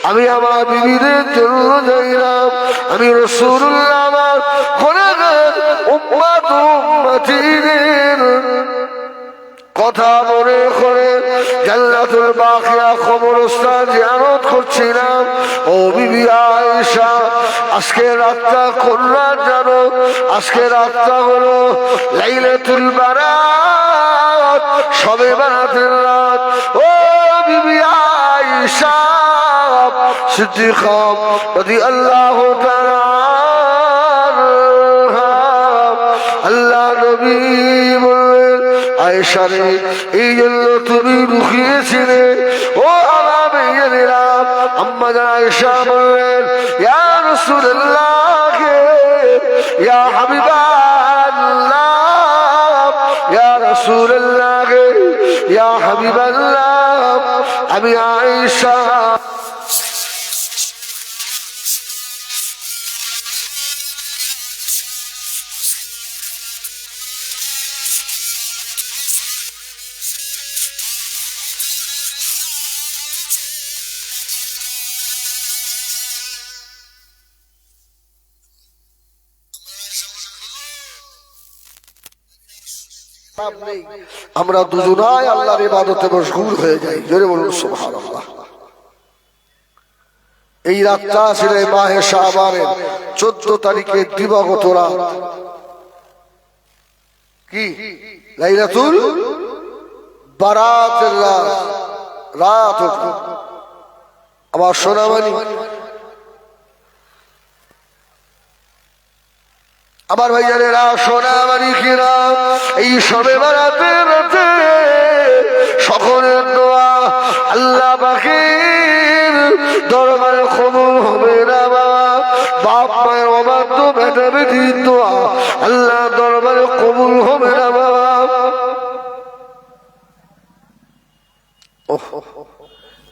আমি আমার বিবিদের জন্য যাই না, আমি রাসূলুল্লাহ আমার গুনাহগার উম্মত উম্মতিদের কথা মনে করে জান্নাতুল বাকিয়া কবরস্থান জিয়ারত করছিলাম। ও বিবি আয়েশা, আজকে রাতটা কোন রাত জানো? আজকে রাতটা হলো লাইলাতুল বারাত, শবে বারাতের রাত। ও বিবি আয়েশা সিদ্দিকা রাদিয়াল্লাহু তাআলা আল্লাহ নবী বললেন, আয়েশা রে, এই জন্য তুমি লুকিয়েছিলে। ও আমার মেয়েরা, আম্মা জান আয়েশা বললেন, ইয়া রাসূলুল্লাহ, ইয়া হাবিবাল্লাহ, ইয়া রাসূলুল্লাহ, ইয়া হাবিবাল্লাহ, আমি আয়েশা আমরা দুজনাই আল্লাহর ইবাদতে মশগুল হয়ে যাই। জোরে বলুন সুবহানাল্লাহ। এই রাতটা ছিল মাহে শাবানের 14 তারিখের দিবাগত রাত। কি লাইলাতুল বারাতের রাত। আমার সোনামণি, আমার ভাইজানেরা, সোনামণি কিরা, এই শবে বারাতের রাতে সকলের দোয়া আল্লাহ পাকের দরবারে কবুল হবে না বাবা। বাপ মায়ের অবাধ্য বেটা বেটির দোয়া আল্লাহ দরবারে কবুল হবে না বাবা।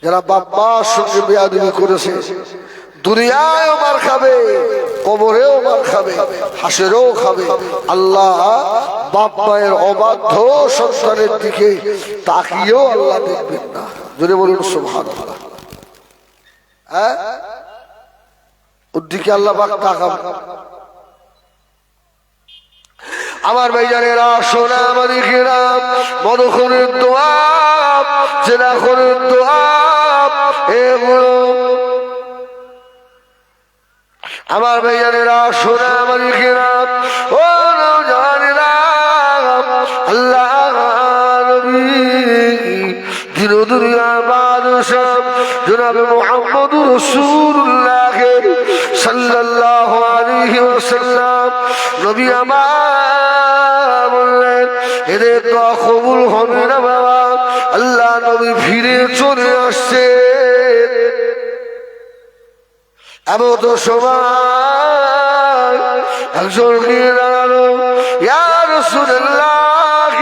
যারা বাপ্পার সঙ্গে বেয়াদবি করেছে, দুনিয়ায়ও মার খাবে, কবরেও মার খাবে, হাসরেও খাবে। আল্লাহ বাপ মায়ের অবাধ্য সন্তানের দিকে তাকিয়েও আল্লাহ দেখবেন না। জোরে বলুন সুবহানাল্লাহ। হ্যাঁ, ওর দিকে আল্লাহ পাক তাকাবে। আমার ভাইজানেরা, সোনামণি কিরা, মদখলের দোয়া, জেনাখলের দোয়া, এগুলো আমার ভাইজানেরা, সোনামণি কিরা, ও নওজওয়ানেরা, আল্লাহ নবী দিন দুনিয়ার বাদশাহ জনাবে মুহাম্মদুর রাসূলুল্লাহ সাল্লাল্লাহু আলাইহি ওয়াসাল্লাম নবী আমার বললেন, এদের দোয়া কবুল হবে না বাবা। আল্লাহ নবী ফিরে চলে আসছে। এমন তো সময় একজন গিয়ে দাঁড়ালো, ইয়া রাসূলুল্লাহ,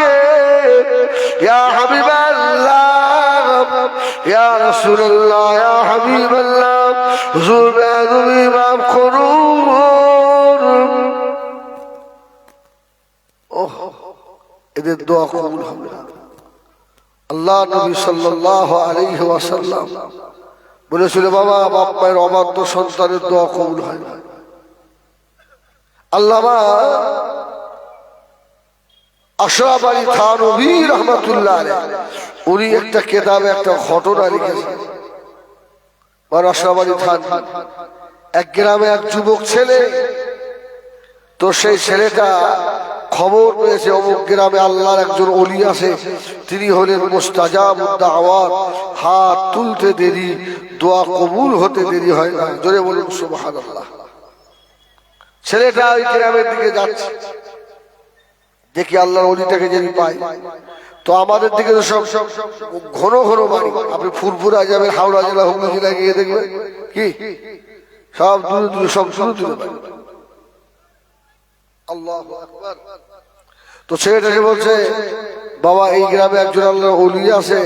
ইয়া হাবিবাল্লাহ, ইয়া রাসূলুল্লাহ, ইয়া হাবিবাল্লাহ, হুজুর বেয়াদবি মাফ করুন। ওহ, এদের দোয়া কবুল হবে না। আল্লাহ নবী সাল্লাল্লাহু আলাইহি ওয়াসাল্লাম বলেছিল, বাবা বাপ মায়ের অবাধ্য সন্তানের দোয়া কবুল হয় না। আল্লামা আশরাফ আলী থানভী রাহমাতুল্লাহ আলাইহি উনি একটা কিতাবে একটা ঘটনা লিখেছেন। আশরাফ আলী থানভী, এক গ্রামে এক যুবক ছেলে, তো সেই ছেলেটা খবর পেয়েছে অমুক গ্রামে আল্লাহর একজন ওলি আছে, তিনি হলেন মুস্তাজাবুদ দাওয়াত, হাত তুলতে দেরি, দোয়া কবুল হতে দেরি হয় না। জোরে বলুন সুবহানাল্লাহ। ছেলেটা ওই গ্রামের দিকে যাচ্ছে, দেখি আল্লাহর ওলিটাকে যদি পাই। তো আমাদের দিকে তো সব ঘন ঘন বাড়ি, আপনি ফুরফুরা যাবেন, হাওড়া জেলা, হুগলি জেলায় গিয়ে দেখবেন কি সব দূরে দূরে, সব দূরে দূরে বাড়ি। আল্লাহু আকবার। তো ছেলেটাকে বলছে, বাবা এই গ্রামে একজন আল্লাহর ওলি আছে,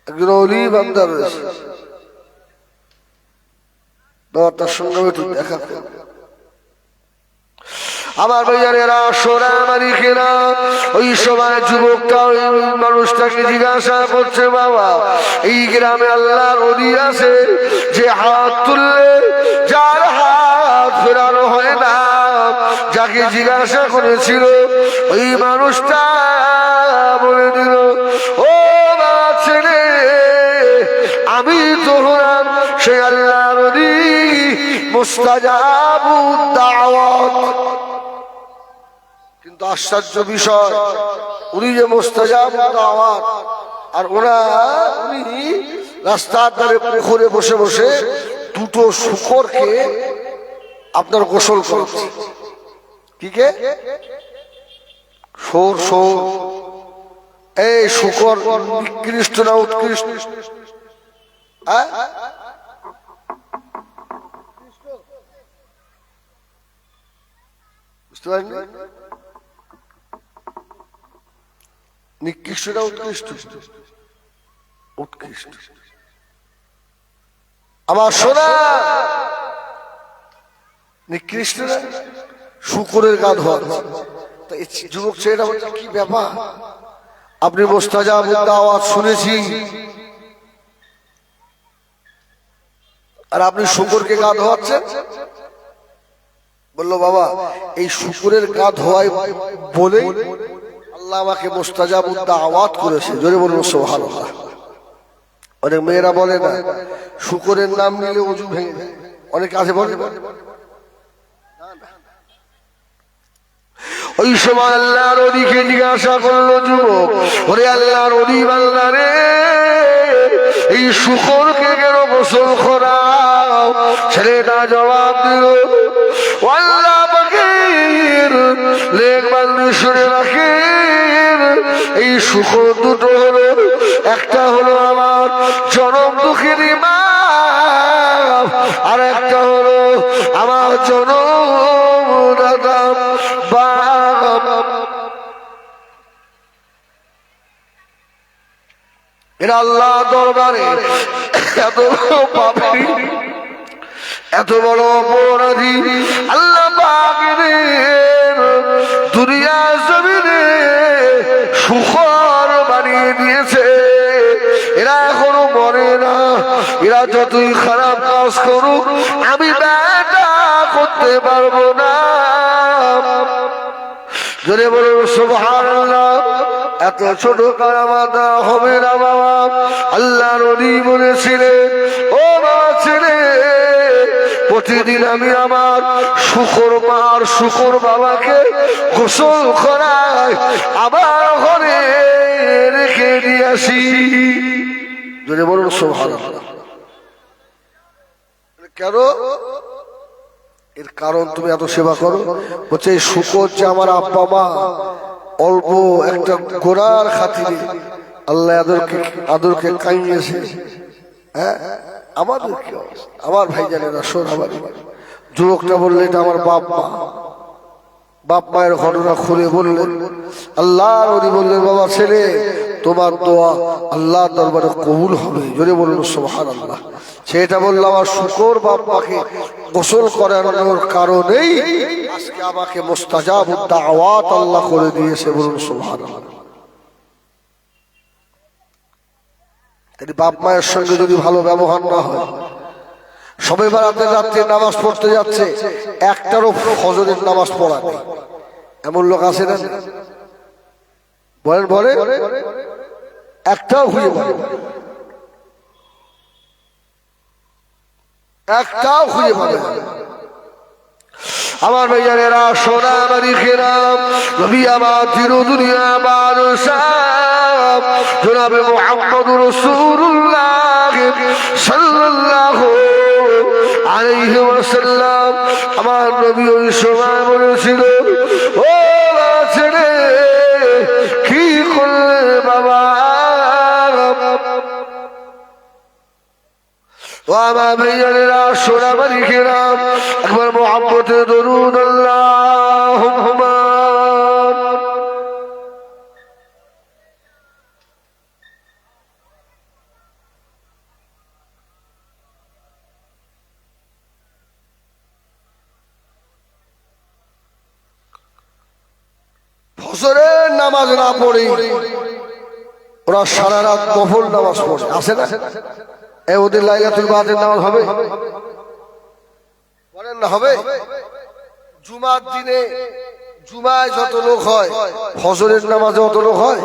একজন ওলি বান্দা রয়েছে, বাবা তার সঙ্গে একটু দেখা করবে। আমার ভাইয়ারেরা সোনামারি খেরা ওই সময় যুবকটা ওই মানুষটাকে জিজ্ঞাসা করছে, বাবা এই গ্রামে আল্লাহর ওলি আছে যে হাত তুললে যার হাত ফেরানো হয় না? যাকে জিজ্ঞাসা করেছিল ওই মানুষটা বলে দিল, ও বাবা ছেলে, আমি তো হলাম সেই আল্লাহর ওলি মুস্তাজাবুদ দাওয়াত। কিন্তু আশ্চর্য বিষয়, উনি যে মুস্তাজাবুদ দাওয়াত, আর উনি রাস্তার ধারে পুকুরে বসে বসে দুটো শূকরকে আপনার গোসল করছে। কি কে? শোর শোর। এই শূকর নিকৃষ্ট না উৎকৃষ্ট? বুঝতে পারেন? নিকৃষ্ট না উৎকৃষ্ট? উৎকৃষ্ট। আমার সোনা নিকৃষ্ট না? শূকরের গা ধোয়া। যুবক ছেলেটা বলছে, কি ব্যাপার? আপনি মুস্তাজাবুদ দাওয়াত শুনেছি, আর আপনি শূকরকে গা ধোয়াচ্ছেন? বললো, বাবা এই শূকরের গা ধোয়াই বলে আল্লাহ আমাকে মুস্তাজাবুদ দাওয়াত করেছে। জোরে বলুন সুবহানাল্লাহ। অনেক মেয়েরা বলে না, শূকরের নাম নিলে ওযু ভেঙে যায়। অনেক আছে বলে। ওই সময় আল্লাহর ওলিকে জিজ্ঞাসা করলো যুবক, ওরে আল্লাহর ওলি বান্দা রে, এই শূকরকে কেন গোসল করাও? ছেলেটা জবাব দিল, আল্লাহ পাকের নেকবান্দি শুনে রাখেন, এই শূকর দুটো হলো, একটা হলো আমার জনম দুঃখের মা, আর একটা হলো আমার জনম দাদা বাপ। এরা আল্লাহ দরবারে এত বড় পাপী, এত বড় অপরাধী, আল্লাহ পাকের দুনিয়া জমিনে শূকর বানিয়ে দিয়েছে। এরা এখনো মরে না। এরা যতই খারাপ কাজ করুক, আমি বেটা করতে পারবো না। জোরে বলুন সুবহানাল্লাহ। এত ছোট কারামাত হবে না বাবা। আল্লাহর ওলি বলেছিলেন, ও বাবা ছেলে, প্রতিদিন আমি আমার শূকর মা আর শূকর বাবাকে গোসল করাই, আবার ঘরে রেখে দিয়ে আসি। জোরে বলুন সুবহানাল্লাহ। কেন? এর কারণ তুমি এত সেবা করো। বলছে এই শূকর যে আমার আব্বা মা অল্প একটা গোড়ার খাতিরে আল্লাহ আদরকে কাইয়েছে। হ্যাঁ, আমাদের কি অবস্থা? আমার ভাই জানে না। শোন, আমার যুবকটা বললে এটা আমার বাপ মা। বাপ মায়ের ঘটনা খুলে বললেন। আল্লাহর ওলি বললেন, বাবা ছেলে, তোমার দোয়া আল্লাহর দরবারে কবুল হবে। জোরে বলুন সুবহানাল্লাহ। সেটা বললাম, আমার শূকর বাপ মাকে গোসল করানোর কারণেই আজকে আমাকে মুস্তাজাবুদ দাওয়াত আল্লাহ করে দিয়েছে। বলুন সুবহানাল্লাহ। বাপ মায়ের সঙ্গে যদি ভালো ব্যবহার না হয়, সবাই বারাতে রাত্রে নামাজ পড়তে যাচ্ছে, একটারও ফজরের নামাজ পড়া নেই, এমন লোক আছে না? বলেন বলেন, একটাও খুঁজে পাবে, একটাও খুঁজে পাবে। আমার ভাইয়ারেরা, সোনা বাড়ি খেরাম, নবী আমার দুনিয়া বাদশাহ জনাবে মুহাম্মদুর রাসূলুল্লাহ সাল্লাল্লাহু আলাইহি ওয়াসাল্লাম, আমার নবী ওই সময় বলেছিল, ও ছেলে, কি করলে বাবা? ও আমার ভাইয়ারেরা, সোনা বাড়ি খেরাম, একবার মুহাম্মতে দরুদ আল্লাহুম্মা। ফজরের নামাজ না পড়ে ওরা সারা রাত নফল নামাজ পড়ে, আসে না? ওদের লাইলাতুল বাদের নামাজ হবে, বলেন না হবে? জুমার দিনে জুমায় যত লোক হয় ফজরের নামাজে অত লোক হয়?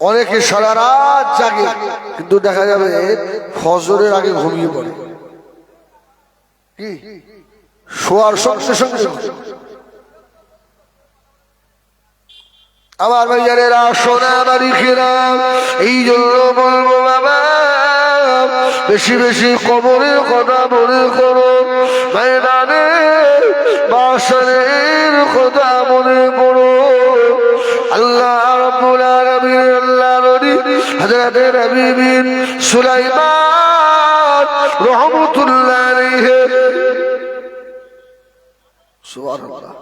অনেকে সারা রাত জাগে, কিন্তু দেখা যাবে ফজরের আগে ঘুমিয়ে পড়ে। কি শোয়ার সঙ্গে সঙ্গে। আমার ভাইয়ারেরা, সোনা বাড়ি খেলাম, এই জন্য বলবো বাবা, বেশি বেশি কবরের কথা মনে করো, ময়দানে বাসরের কথা মনে করো। আল্লাহ রাব্বুল আলামিন, আল্লাহ নবী হযরত নবী বিন সুলাইমান রাহমাতুল্লাহ আলাইহি, সুবহানাল্লাহ,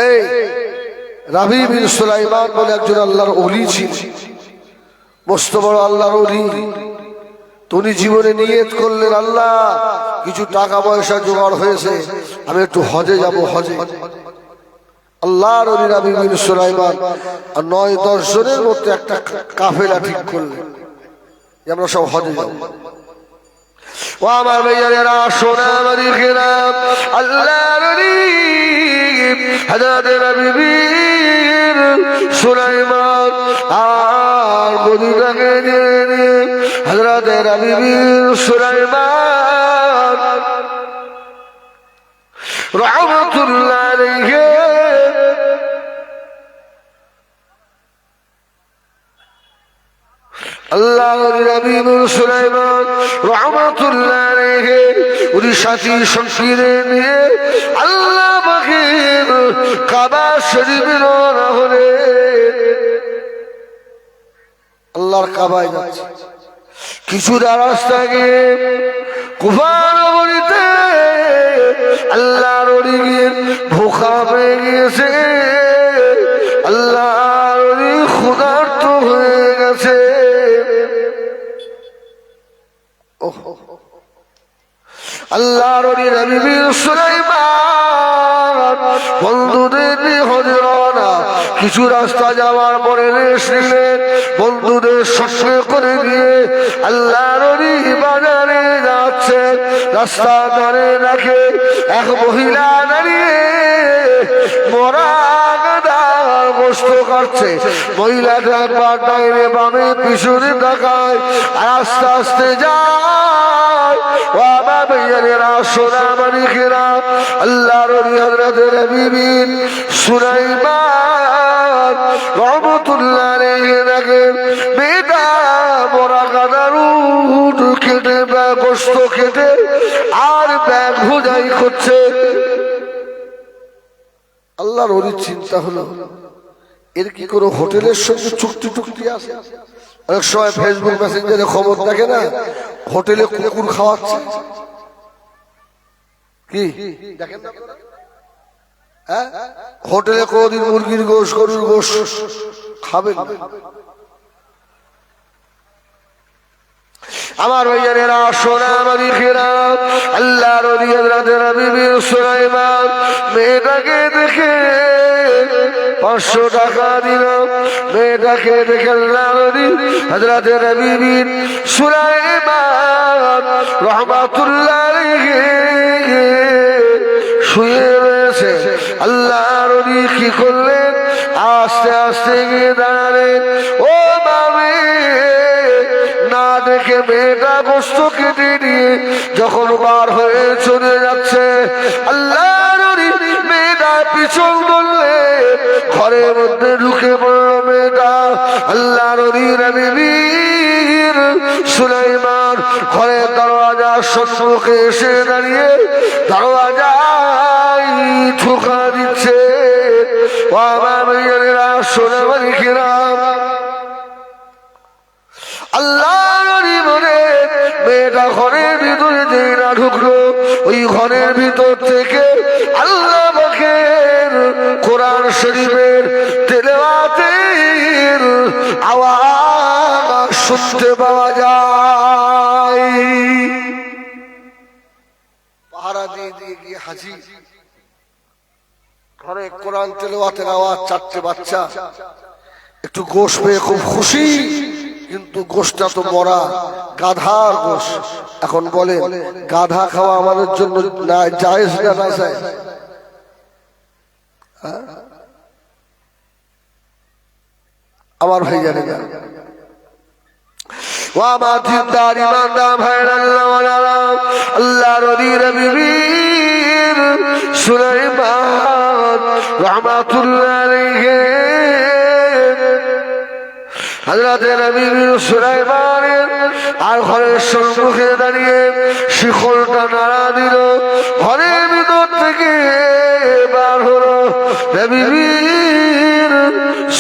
এই রাবি বিন সুলাইমান বলে একজন আল্লাহর ওলি ছিল, মস্ত বড় আল্লাহর ওলি। তিনি জীবনে নিয়ত করলেন, আল্লাহ কিছু টাকা পয়সা জোগাড় হয়েছে, আমি একটু হজে যাব, হজে। আল্লাহর ওলি রাবি বিন সুলাইমান আর 9-10 জনের মধ্যে একটা কাফেলা ঠিক করলেন যে আমরা সব হজে যাব। ও আমার ভাইয়ারা, সোনা বাড়ি খেলাম, আল্লাহর ওলি হযরত নবী বিন সুলাইমান আর মদিনাকে নিয়ে হযরত নবী বিন সুলাইমান রাহমাতুল্লাহ আলাইহি আল্লাহর নবী বিন সুলাইমান রাহমাতুল্লাহ আলাইহি উনি সাথী সঙ্গীরে নিয়ে আল্লাহ পাকের কাবা শরীফে রওনা হলেন। আল্লাহর কাবায় যাচ্ছে, কিছু রাস্তা গিয়ে কুফা নগরীতে আল্লাহর ওলি ভুখা পেয়ে গিয়েছে, আল্লাহর ওলি ক্ষুধার্ত হয়ে গেছে। আল্লাহর ওলি নবী বিন সুলাইমান বন্ধুদের হজে রওনা। কিছু রাস্তা যাওয়ার পরে রেস্ট নিলেন, বন্ধুদের সঙ্গে করে গিয়ে আল্লাহর ওলি বাজারে যাচ্ছেন। রাস্তা ধারে রাখে এক মহিলা দাঁড়িয়ে মরা গাদার গোশত কাটছে। মহিলাটা একবার ডাইনে বামে পিছনে তাকায় আর আস্তে আস্তে যায়। ও আমার ভাইয়ারা, সোনা মানিকেরা, আল্লাহর ওলি হযরত নবী বিন সুলাইমান রাহমাতুল্লাহ আলাইহি দেখেন মেয়েটা মরা গাদার উট কেটে গোশত কেটে আর ব্যাগ ভুজাই করছে। আল্লাহর ওলির চিন্তা হলো, এর কি কোনো হোটেলের সঙ্গে চুক্তি টুক্তি আছে? অনেক সময় ফেসবুক মেসেঞ্জারে খবর দেখে না, হোটেলে কুকুর খাওয়াচ্ছে। কি দেখেন না? হোটেলে কোনদিন মুরগির গোশ, গরুর গোশ খাবেন না। আমার ভাইয়ারা, সোনা মানিকেরা, আল্লাহর ওলি হযরত নবী বিন সুলাইমান মেয়েটাকে দেখে 500 টাকা দিল। মেয়েটাকে দেখে আল্লাহর ওলি হযরত নবী বিন সুলাইমান রাহমাতুল্লাহ আলাইহি শুয়ে রয়েছে। আল্লাহর ওলি কি করলেন? আস্তে আস্তে গিয়ে দাঁড়ালেন। ও মামি, না দেখে মেয়েটা গোশত কেটে নিয়ে যখন বার হয়ে চলে যাচ্ছে, আল্লাহর ওলি মেয়েটা পিছন করলে ঘরের মধ্যে ঢুকে পড়ল মেয়েটা। আল্লাহর ওলি নবী বিন সুলাইমান ঘরের দরওয়াজার সম্মুখে এসে দাঁড়িয়ে দরওয়াজায় ঠোকা দিচ্ছে। ও আমার ভাইয়েরা, সোনা মানিকেরা, আল্লাহর ওলি বলে মেয়েটা ঘরের ভিতরে যেই না ঢুকলো, ওই ঘরের ভিতর থেকে আল্লাহ পাকের কোরআন শরীফের তেলাওয়াতের আওয়াজ শুনতে পাওয়া যায়। পাহারা দিয়ে দিয়ে গিয়ে হাজি ঘরে কোরআন তেলাওয়াতের আওয়াজ, চারটে বাচ্চা একটু গোশ পেয়ে খুব খুশি, কিন্তু গোশটা তো মরা, গাধার গোশ। এখন বলে গাধা খাওয়া আমাদের জন্য না জায়েজ না না জায়েজ? আমার ভাই জানে না। সুলাইমান রহমাতুল্লাহ আলাইহি, হযরতে নবী সুলাইমানের আর ঘরের সম্মুখে দাঁড়িয়ে শিকলটা নাড়া দিল, ঘরের ভিতর থেকে বার হলো নবীর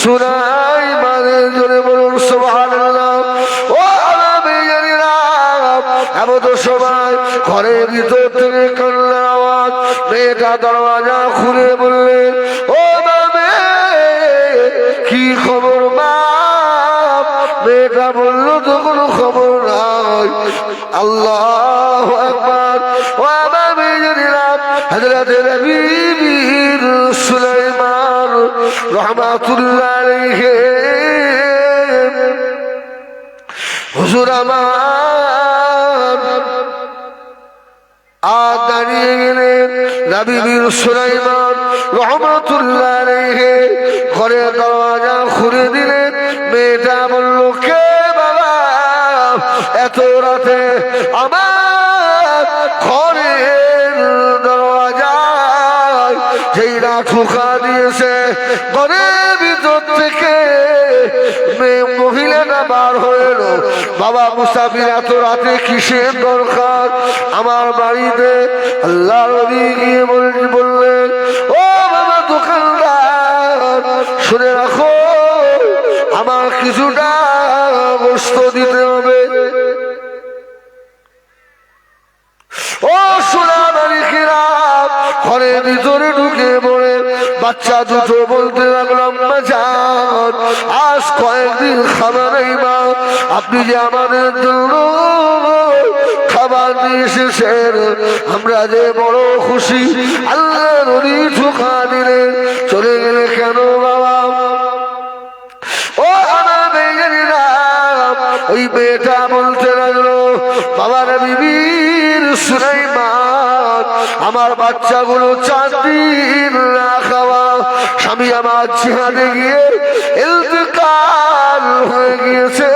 সুলাইমানের। জোরে বলুন সুবহানাল্লাহ। ও নবীরা, এমন সময় ঘরের ভিতর থেকে কান্নার আওয়াজ। মেয়েটা দরওয়াজা খুলে বললেন, ও বাবে কি খবর মা? মেয়েটা বললো তো কোনো খবর নাই। আল্লাহু আকবার। ও আমার মেয়েরা, হযরত নবী সুলাইমান রহমাতুল্লাহ আলাইহি হুজুর আমার আর দাঁড়িয়ে গেলেন। নবী সুলাইমান রহমাতুল্লাহ আলাইহি ঘরের দরওয়াজা খুলে দিলেন। মেয়েটা বলল, কে বাবা এত রাতে আমার ঘরের দরওয়াজায় যেই না ঠোকা দিয়েছে, ঘরের ভিতর থেকে মহিলাটা বার হয়ে এলো। বাবা মুসাফির, এত রাতে কিসের দরকার আমার বাড়িতে? আল্লাহ নবী গিয়ে বললেন, ও বাবা দোকানদার, শুনে রাখো, আমার কিছুটা গোশত দিতে হবে। ও সোনা মালিকেরা, ঘরের ভিতরে ঢুকে পড়ে বাচ্চা দুটো বলতে লাগলো, আম্মা জান, আজ কয়েকদিন খাবার নেই মা, আপনি যে আমাদের জন্য খাবার নিয়ে এসেছেন, আমরা যে বড় খুশি। আল্লাহ নবী ঠোকা দিলেন। চলে গেলে কেন বাবা? ও আমার মেয়েরা, ওই মেয়েটা বলতে লাগলো, বাবা নবী সুলাইমান, আমার বাচ্চাগুলো 4 দিন না খাওয়া, স্বামী আমার জিহাদে গিয়ে ইন্তেকাল হয়ে গিয়েছে,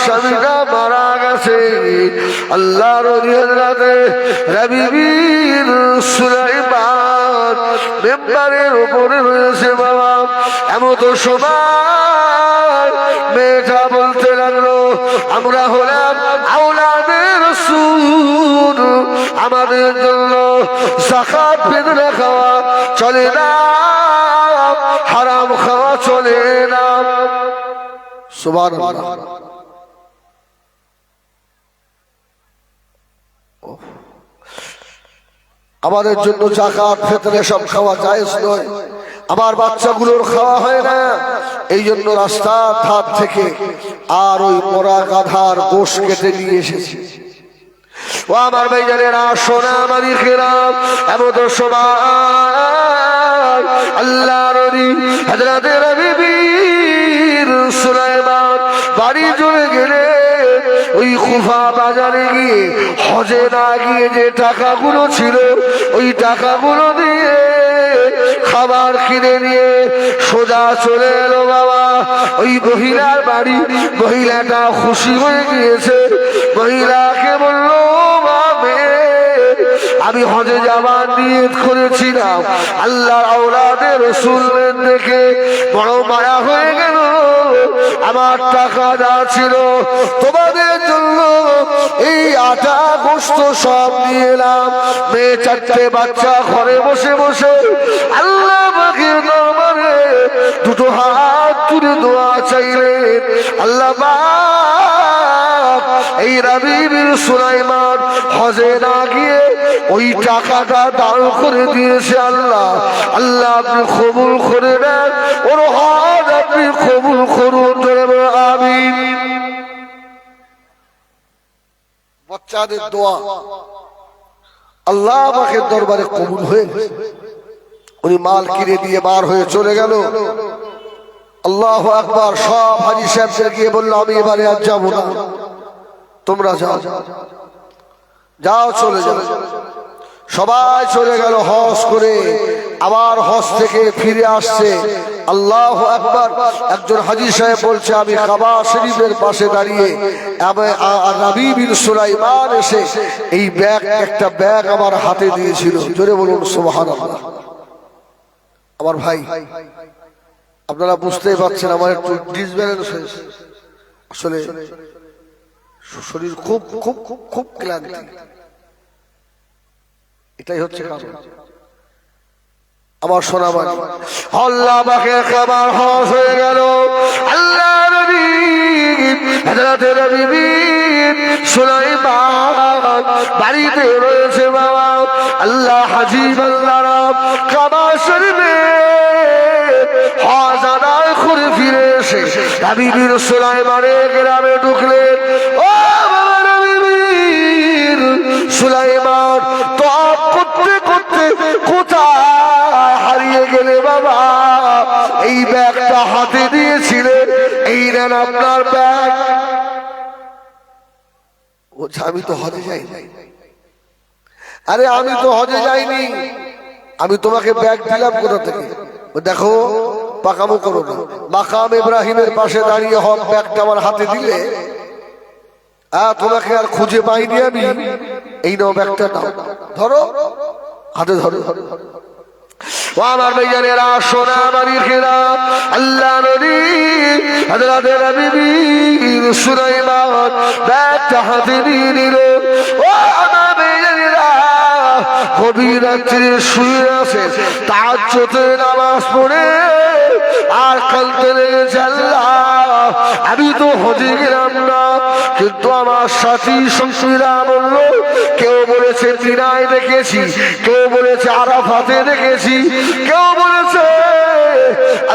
স্বামীটা মারা গেছে। আল্লাহর নবী সুলাইমান মেম্বারের উপরে রয়েছে বাবা। এমন তো সময় মেয়েটা বলতে লাগলো, আমরা হলাম আওলাদে রাসূল, আমাদের জন্য যাকাত ফিতরা খাওয়া চলে না, হারাম খাওয়া চলে না। সুবহানাল্লাহ। আমাদের জন্য যাকাত ফিতরা সব খাওয়া জায়েজ নয়, আমার বাচ্চাগুলোর খাওয়া হয় না, এই জন্য রাস্তার ধার থেকে আর ওই মরা গাধার গোশ কেটে নিয়ে এসেছি। ও আমার ভাইজানেরা, সোনা মালিকেরা, এমন সময় আল্লাহ নবী হযরত নবী সুলাইমান বাড়ি চলে গেলে ওই কুফা বাজারে গিয়ে হজে না গিয়ে যে টাকাগুলো ছিল, ওই টাকাগুলো দিয়ে খাবার কিনে নিয়ে সোজা চলে এলো বাবা ওই মহিলার বাড়ি। মহিলাটা খুশি হয়ে গিয়েছে। মহিলাকে বললো, আমি হজে যাবার নিয়ত করেছিলাম, আল্লাহর আওলাদে রাসূলের দেখে বড় মায়া হয়ে গেল, আমার টাকা যা ছিল তোমাদের জন্য এই আটা গোশত সব নিয়ে এলাম। মেয়ে 4টে বাচ্চা ঘরে বসে বসে আল্লাহ পাকের দরবারে দুটো হাত তুলে দোয়া চাইলেন, আল্লাহ পাক এই নবী সুলাইমান হজে না গিয়ে ওই টাকাটা দান করে দিয়েছে, আল্লাহ আল্লাহ আপনি কবুল করে নেন, ওর হজ আপনি কবুল করুন। আমিন। বাচ্চাদের দোয়া আল্লাহ পাকের দরবারে কবুল হয়ে গেছে। উনি মাল কিনে দিয়ে বার হয়ে চলে গেল। আল্লাহু আকবার। সব হাজী সাহেবদের গিয়ে বলল, আমি এবারে আর যাবো না, তোমরা যাও যাও, চলে যাও। সবাই চলে গেল হজ করে। আবার হজ থেকে ফিরে আসছে। আল্লাহু আকবার। একজন হাজী সাহেব বলছে, আমি কাবা শরীফের পাশে দাঁড়িয়ে নবী বিন সুলাইমান এসে এই ব্যাগ, একটা ব্যাগ আমার হাতে দিয়েছিল। জোরে বলুন সুবহানাল্লাহ। আমার ভাই, আপনারা বুঝতেই পারছেন আমার একটু ডিসব্যালেন্স হয়েছে। আসলে শরীর খুব খুব খুব খুব ক্লান্তি, এটাই হচ্ছে কারণ। আমার সোনা বাড়ি আল্লাহ পাকের খাবার হজ হয়ে গেল। আল্লাহ নবী হযরত নবী সুলাইমান বাড়িতে রয়েছে বাবা। আল্লাহ হাজী বান্দারা কাবা শরীফে হজ আদায় করে ফিরে এসে নবী সুলাইমানের গ্রামে ঢুকলেন। ও বাবা নবী সুলাইমান তওয়াফ করতে করতে কোথায় হারিয়ে গেলে বাবা? এই ব্যাগটা হাতে দিয়েছিলেন, এই নেন আপনার ব্যাগ। বলছে, আমি তো হজে যাইনি। আরে আমি তো হজে যাইনি, আমি তোমাকে ব্যাগ দিলাম কোথা থেকে? দেখো, পাকামো করো না। মাকাম ইব্রাহিমের পাশে দাঁড়িয়ে হক ব্যাগটা আমার হাতে দিলে, তোমাকে আর খুঁজে পাইনি আমি। এই নাও ব্যাগটা, নাও, ধরো, হাতে ধরো। আমার ভাইজানেরা, সোনা বাড়ির খেরা, আল্লাহ নবী হযরত নবী সুলাইমান ব্যাগটা হাতে নিয়ে নিল। ও আমার ভাইজানেরা, গভীর রাত্রে শুয়ে আছে, তাহাজ্জুদের নামাজ পড়ে আর কাঁদতে লেগেছে, আল্লাহ আমি তো হজে গেলাম না, কিন্তু আমার সাথী সঙ্গীরা বলল, কেউ বলেছে মিনায় দেখেছি, কেউ বলেছে আরাফাতে দেখেছি, কেউ বলেছে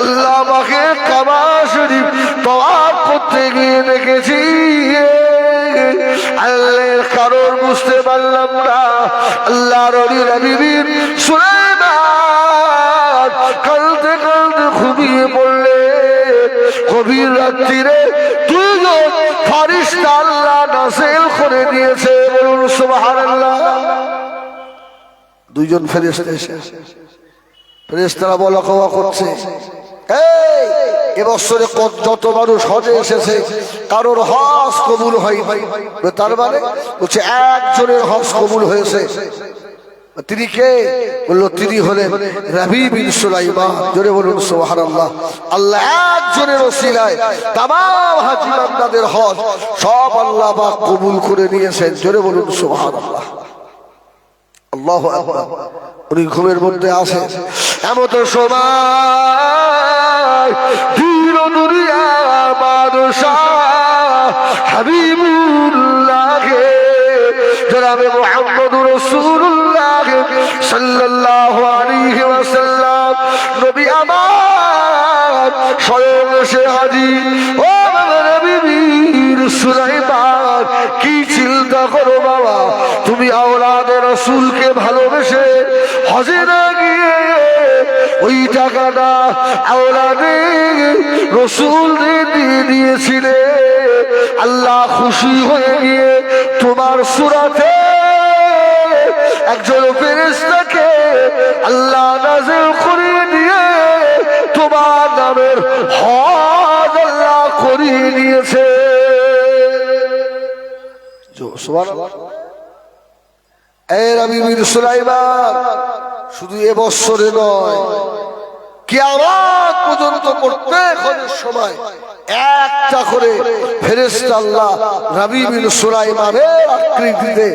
আল্লাহ পাকে কাবা শরীফ তওয়াফ করতে গিয়ে দেখেছি। আল্লাহর কারণ বুঝতে পারলাম না। আল্লাহ নবী সুলাইমান কাঁদতে কাঁদতে ঘুমিয়ে পড়লে। গভীর রাত্রিরে দুইজন ফেরেশতা আল্লাহ নাযিল করে দিয়েছে। বলুন সুবহানাল্লাহ। দুইজন ফেরেশতা এসে, ফেরেশতারা বলা কওয়া করছে, এবছরে যত মানুষ হজে এসেছে কারোর হজ কবুল হয়নি। তার মানে বলছে একজনের হজ কবুল হয়েছে। তিনি কে? বলল, তিনি হলেন নবী বিন সুলাইমান। জোরে বলুন সুবহানাল্লাহ। আল্লাহ একজনের ওসিলায় তামাম হাজী বান্দাদের হজ সব আল্লাহ পাক কবুল করে নিয়েছেন। জোরে বলুন সুবহানাল্লাহ। আল্লাহু আকবার। উনি ঘুমের মধ্যে আছেন, এমত সময় ধীর দুনিয়া বাদশাহ হাবিবুল্লাহ জনাবে মুহাম্মদুর রাসূলুল্লাহ সাল্লাল্লাহু আলাইহি ওয়াসাল্লাম নবী আমার স্বয়ং এসে হাজির। ও নবী সুলাইমান, কি চিন্তা করো বাবা, তুমি আওলাদে রাসূলকে ভালোবেসে হজে না গিয়ে ওই টাকাটা আওলাদে রাসূলদের দিয়ে দিয়েছিলে। আল্লাহ খুশি হয়ে গিয়ে তোমার সূরাতে একজন ফেরেশতাকে আল্লাহ নাযিল করে দিয়ে তোমার নামের হজ আল্লাহ করিয়ে দিয়েছে। সুবহানাল্লাহ। এই নবী বীর সুলাইমান শুধু এবছরে নয়, কিয়ামত পর্যন্ত প্রত্যেক হজের সময় একটা করে ফেরেশতা আল্লাহ নবী বীর সুলাইমানের আকৃতিতে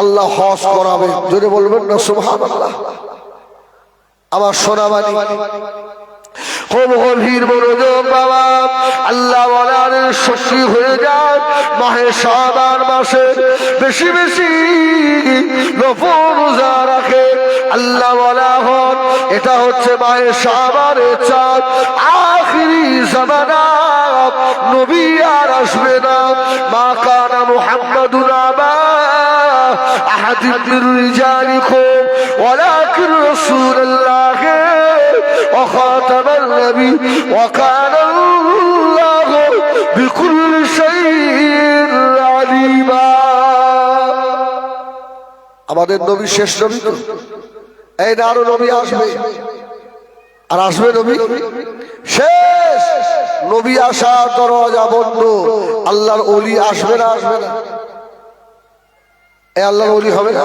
আল্লাহ হজ করাবে। জোরে বলবেন না সুবহানাল্লাহ। আমার সোনাবাড়ি খুব গভীর মনোযোগ বাবা। আল্লাহ বলেন সঙ্গী হয়ে যায় মাহে শাবান মাসে, বেশি বেশি নফল রোজা রাখে, আল্লাহ ওয়ালা হন। এটা হচ্ছে মাহে শাবানের চাঁদ, আখিরি জামানা, নবী আর আসবে না। মা কানা মুহাম্মাদুন আবা আহাদিন মির রিজালিকুম ওয়ালাকিন রাসূলুল্লাহ ওয়া খাতামান নবী ওয়া কানা আল্লাহু বিকুল্লি শাইইন আলিমা। আমাদের নবী শেষ নবী তো, এই না আরো নবী আসবে, আর আসবে নবী শেষ। নবী আসার দরজা বন্ধ, আল্লাহর ওলি আসবে না? আসবে না? এই আল্লাহর ওলি হবে না?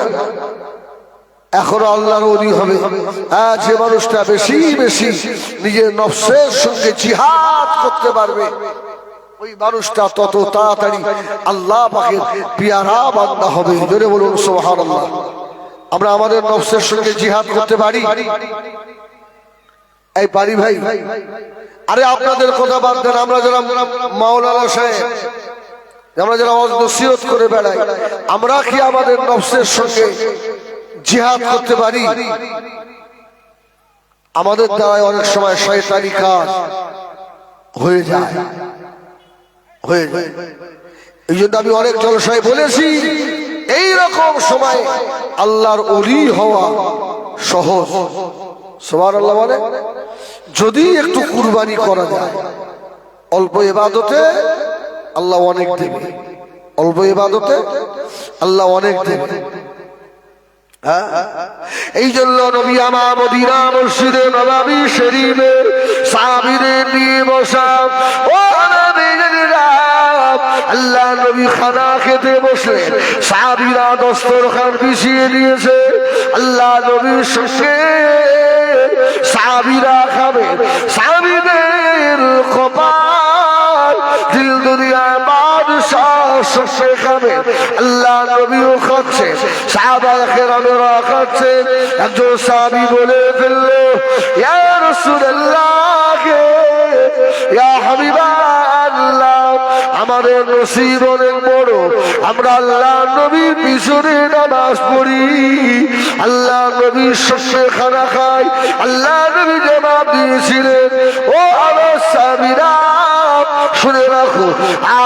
এখনো আল্লাহর ওলি হবে। হ্যাঁ, যে মানুষটা বেশি বেশি নিজের নফসের সঙ্গে জিহাদ করতে পারবে, ওই মানুষটা তত তাড়াতাড়ি আল্লাহ পাকের পিয়ারা বান্দা হবে। জোরে বলুন সুবহানাল্লাহ। আমরা আমাদের নফসের সঙ্গে জিহাদ করতে পারি? এই পারি ভাই? আরে আপনাদের কথা বাদ দেন, আমরা যারা মাওলানা সাহেব, আমরা যারা নসিহত করে বেড়াই, আমরা কি আমাদের নফসের সঙ্গে জিহাদ করতে পারি? আমাদের দ্বারাই অনেক সময় শয়তানি কাজ হয়ে যায়। এই জন্য আমি অনেক জলসায় বলেছি, এই রকম সময় আল্লাহর ওলি হওয়া সহজ। সুবহানাল্লাহ বলে, যদি একটু কুরবানি করা যায়, অল্প ইবাদতে আল্লাহ অনেক দেবে, অল্প ইবাদতে আল্লাহ অনেক দেবে। এই জন্য নবী আমার মদিনা মসজিদে নববী শরীফে সাহাবীদের নিয়ে বসা, ও আল্লাহ নবী খানা খেতে বসে সাহাবীরা দস্তরখান বিছিয়ে দিয়েছে, আল্লাহ নবীর সঙ্গে সাহাবীরা খাবে। সাহাবীদের কপাল দিল দুনিয়ায় বাদশাহ সঙ্গে খাবে, আল্লাহ নবীও খাচ্ছে, সাহাবায়ে কেরামেরা খাচ্ছে। একজন সাহাবী বলে ফেললো, ইয়া রাসূলুল্লাহ, ইয়া হাবিবাল্লাহ, আমাদের নসিব অনেক বড়, আমরা আল্লাহ নবীর পিছনে নামাজ পড়ি, আল্লাহ নবীর সঙ্গে খানা খাই। আল্লাহ নবী জবাব দিয়েছিলেন, ও আমার সাহাবীরা, শুনে রাখো,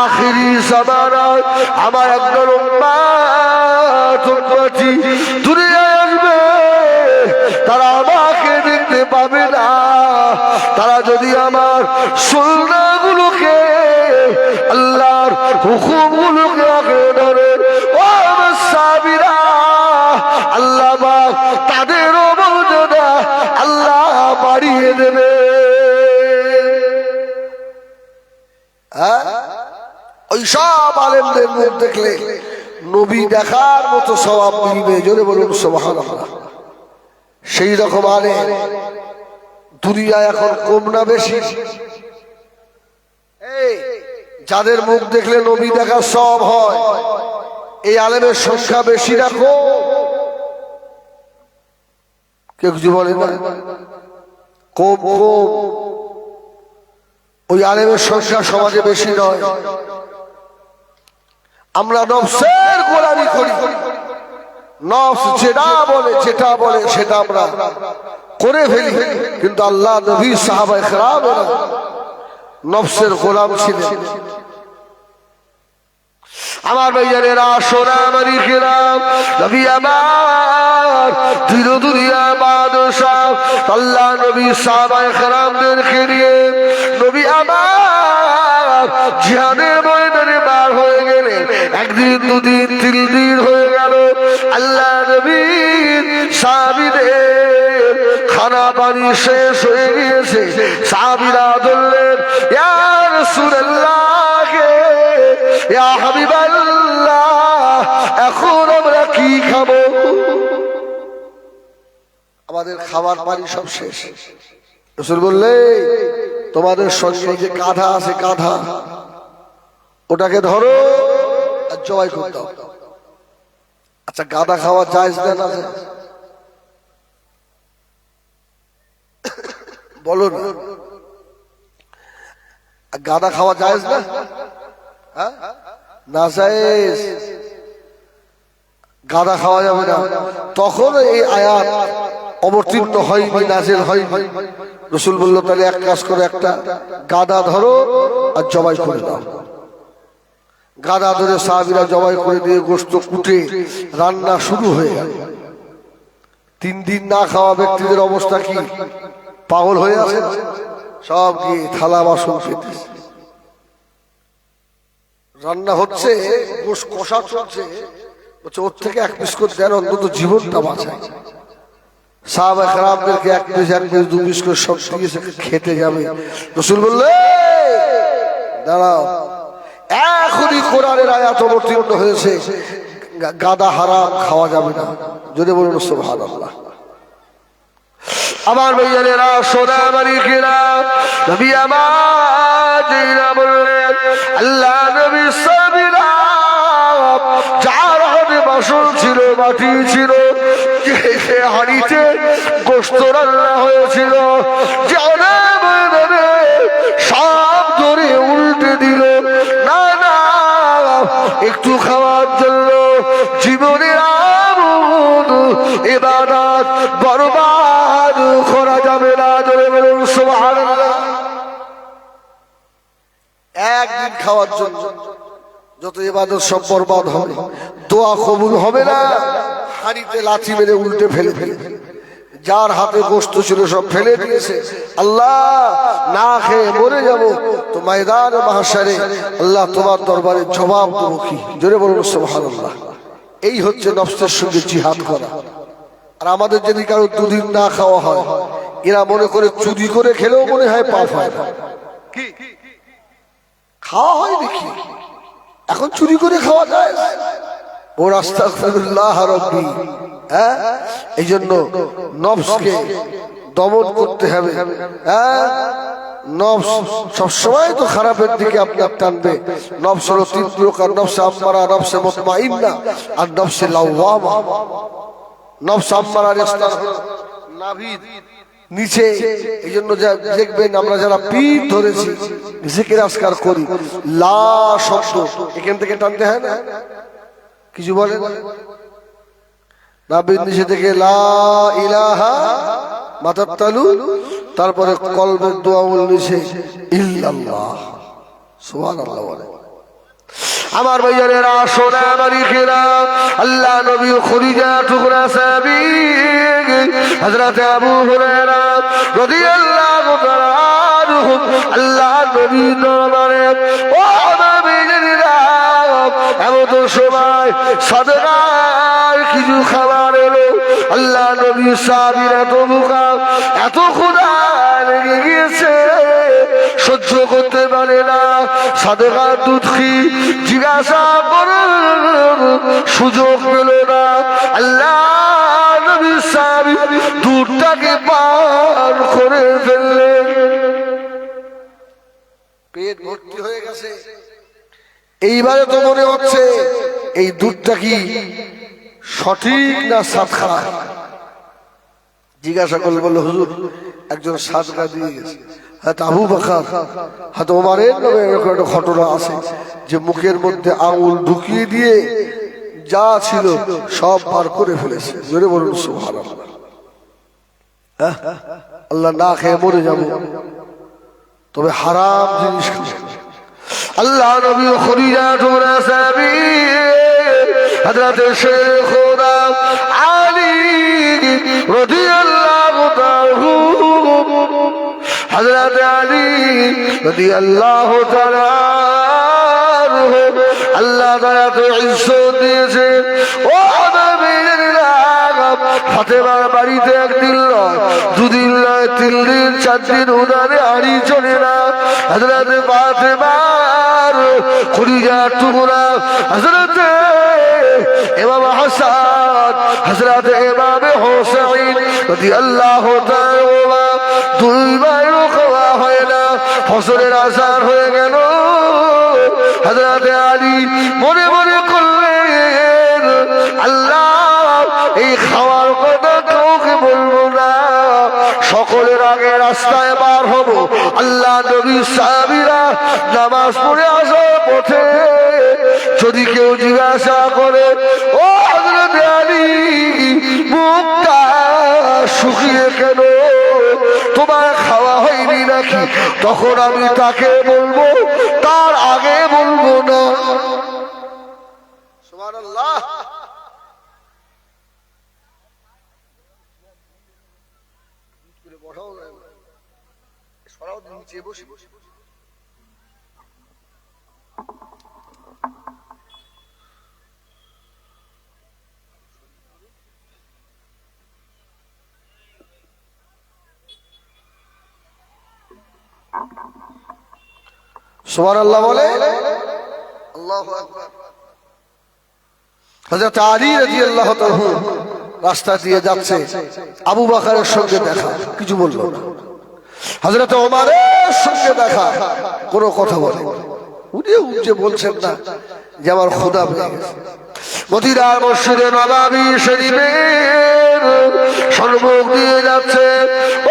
আখিরি জামানায় আমার একদল উম্মত দুনিয়ায় আসবে, তারা আমাকে দেখতে পাবে না, তারা যদি আমার সুন্নাহগুলোকে, আল্লাহর হুকুমগুলোকে আঁকড়ে ধরে, ও আমার সাহাবীরা, আল্লাহ পাক তাদেরও মর্যাদা আল্লাহ বাড়িয়ে দেবে। ওই সব আলেমদের মুখ দেখলে নবী দেখার মতো সওয়াব মিলবে। জোরে বলুন সুবহানাল্লাহ। সেই রকম আলেম দুনিয়ায় এখন কম না বেশি? যাদের মুখ দেখলে নবী দেখার সওয়াব হয়, এই আলেমের সংখ্যা বেশি না কম? কেউ কিছু বলে না? কম কম। ওই আলেমের সংখ্যা সমাজে বেশি নয়। আমরা নফসের গোলামি করি, নফস যেটা বলে সেটা আমরা করে ফেলি, কিন্তু আল্লাহ নবী সাহাবায়ে কেরামেরা নফসের গোলাম ছিলেন। আমার ভাইজানেরা, সোনা মানিকেরাম, নবী আমার দিল দুনিয়া বাদশাহ, আল্লাহ নবী সাহাবায়ে কেরামদেরকে নিয়ে নবী আমার জিহাদের ময়দানে বার হয়ে গেলেন। একদিন, দুদিন, 3 দিন হয়ে গেল, আল্লাহ নবীর সাহাবীদের খানা পানি শেষ হয়ে গিয়েছে। সাহাবীরা বললেন, ইয়া রাসূলুল্লাহ, ইয়া হাবিবাল্লাহ, এখন আমরা কি খাবো? আমাদের খাবার পানি সব শেষ। রাসূল বললে, তোমাদের সঙ্গে যে গাধা আছে, গাধা, ওটাকে ধরো আর জবাই করে দাও। আচ্ছা, গাধা খাওয়া জায়েজ না? বলো না, গাধা খাওয়া জায়েজ না? নাজায়েজ, গাদা খাওয়া যাবে না। তখন এই আয়াত অবতীর্ণ হয়নি, নাজিল হয়নি। রাসূল বলল তাহলে এক কাজ করো, একটা গাদা ধরো আর জবাই করে দাও। গাদা ধরে সাহাবীরা জবাই করে দিয়ে গোশত কুটে রান্না শুরু হয়ে গেল। 3 দিন না খাওয়া ব্যক্তিদের অবস্থা কি? পাগল হয়ে আছে, সব গিয়ে থালা বাসন পেতেছে, রান্না হচ্ছে, গোশত কষা চলছে, বলছে ওর থেকে 1 পিস করে দেন, অন্তত জীবনটা বাঁচায়। সাহাবা কেরামদেরকে 1 পিস 2 পিস করে সব দিয়েছে, খেতে যাবে। রাসূল বললেন দাঁড়াও, এখনই কোরআনের আয়াত অবতীর্ণ হয়েছে, গাদা হারাম, খাওয়া যাবে না। যদি বলুন সুবহানাল্লাহ। আমার ভাইয়েরা, সোনা মালিকেরা, নবী আমার যেটা বললেন, আল্লাহ নবী সাবিরা যার হাতে বাসন ছিল, মাটি ছিল, যে হাঁড়িতে গোশত রান্না হয়েছিল, যে সব ধরে উল্টে দিল। না না, একটু খাওয়ার জন্য জীবনের আমোদ ইবাদত বরবাদ করা যাবে না। জোরে বলুন সুবহানাল্লাহ। একদিন খাওয়ার জন্য যত ইবাদত সব বরবাদ হবে, দোয়া কবুল হবে না। হাঁড়িতে লাথি মেরে উল্টে ফেলে যার হাতে গোশত ছিল সব ফেলে দিয়েছে। আল্লাহ, না খেয়ে মরে যাব তো ময়দানে মাহশারে আল্লাহ তোমার দরবারে জবাব দেবো কি? জোরে বলুন সুবহানাল্লাহ। এই হচ্ছে নফসের সঙ্গে জিহাদ করা। আর আমাদের যদি কারো 2 দিন না খাওয়া হয়, এরা মনে করে চুরি করে খেলেও মনে হয় পাপ হয় না। খাওয়া হয় দেখি, এখন চুরি করে খাওয়া যায়। ও আস্তাগফিরুল্লাহ রাব্বি। এই জন্য নফসকে দমন করতে হবে। নফস সবসময় তো খারাপের দিকে আপনার টানবে। নফস হলো 3 প্রকার: নফসে আম্মারা, নফসে মুতমাইন্না আর নফসে লাওয়ামা। নফস আম্মারার স্থান হলো নাভির নিচে। এই জন্য দেখবেন আমরা যারা পিঠ ধরেছি, জিকির আজকার করি, লা শব্দ এখান থেকে টানতে হয় না? কিছু বলেন নাভির নিচে থেকে লা ইলাহা মাথার তালু, তারপরে কলবের দোয়াউল নিচে ইল্লাল্লাহ, সুবহানাল্লাহ বলে। আমার ভাইয়েরা, সোনা মালিকেরা, আল্লাহ নবী খুদিজা টুকরা সাহাবী হযরত আবু হুরায়রা রাদিয়াল্লাহু তাআলা আনহু আল্লাহ নবী দরবারে, ও নবীরা, এমন সময় সাদগার কিছু খাবার এলো। আল্লাহ নবী সাহাবীর এত মুখা, এত ক্ষুধা লেগে গিয়েছে, সহ্য করতে পারে না। সাদগার দুধ কি জিজ্ঞাসা করার সুযোগ পেল না। আল্লাহ নবী সাহাবী দুধটাকে পান করে ফেললেন। পেট ভর্তি হয়ে গেছে। এইবারে তো মনে হচ্ছে এই দুধটা কি সঠিক না স্বাদ খারাপ। জিজ্ঞাসা করলে বলল, হুজুর একজন সাদগা দিয়ে গেছে। আবু বকর, ওমরের নামে এরকম একটা ঘটনা আছে যে মুখের মধ্যে আঙুল ঢুকিয়ে দিয়ে যা ছিল সব বার করে ফেলেছে। জোরে বলুন সুবহানাল্লাহ। আল্লাহ, না খেয়ে মরে যাব, তবে হারাম জিনিস খাবো। আল্লাহ নবী খুদিজা টুকরা সাহাবী হযরত শেখুনা আলী রাদিয়াল্লাহু তাআলা, হযরত আলী রাদিয়াল্লাহু তাআলা আল্লাহ তাআলা তো ইজ্জত দিয়েছে। ও নবীরা, ফাতেমার বাড়িতে একদিন নয়, 2 দিন নয়, 3 দিন 4 দিন উনারে হাঁড়ি চলে না। হযরত ফাতেমার খুদিজা টুকরা হযরত ইমাম হাসান, হযরত ইমাম হোসেন রাদিয়াল্লাহু তাআলা 2 ভাইও খাওয়া হয় না। ফজরের আযান হয়ে গেল। হযরত আলী মনে মনে করলেন, আল্লাহ, এই খাওয়ার কথা কাউকে বলবো না, সকলের আগে রাস্তায় বার হবো। আল্লাহ নবী সাহাবীরা নামাজ পড়ে আসো পথে যদি কেউ জিজ্ঞাসা করে, ও হযরত আলী, মুখটা শুকিয়ে কেন, তোমার খাওয়া হয়নি নাকি? তখন আমি তাকে বলবো, তার আগে বলবো না। সুবহানাল্লাহ। সুবহানাল্লাহ বলে। আল্লাহু আকবার। হযরত আলী রাদিয়াল্লাহু তাআলা রাস্তা দিয়ে যাচ্ছে, আবু বকরের সঙ্গে দেখা, কিছু বলল না। হযরত ওমরের সঙ্গে দেখা, কোনো কথা বলে উনি উঠে বলছেন না যে আমার খোদা পেয়ে গেছে। মদিনার মসজিদে নববী শরীফের সম্মুখ দিয়ে যাচ্ছে,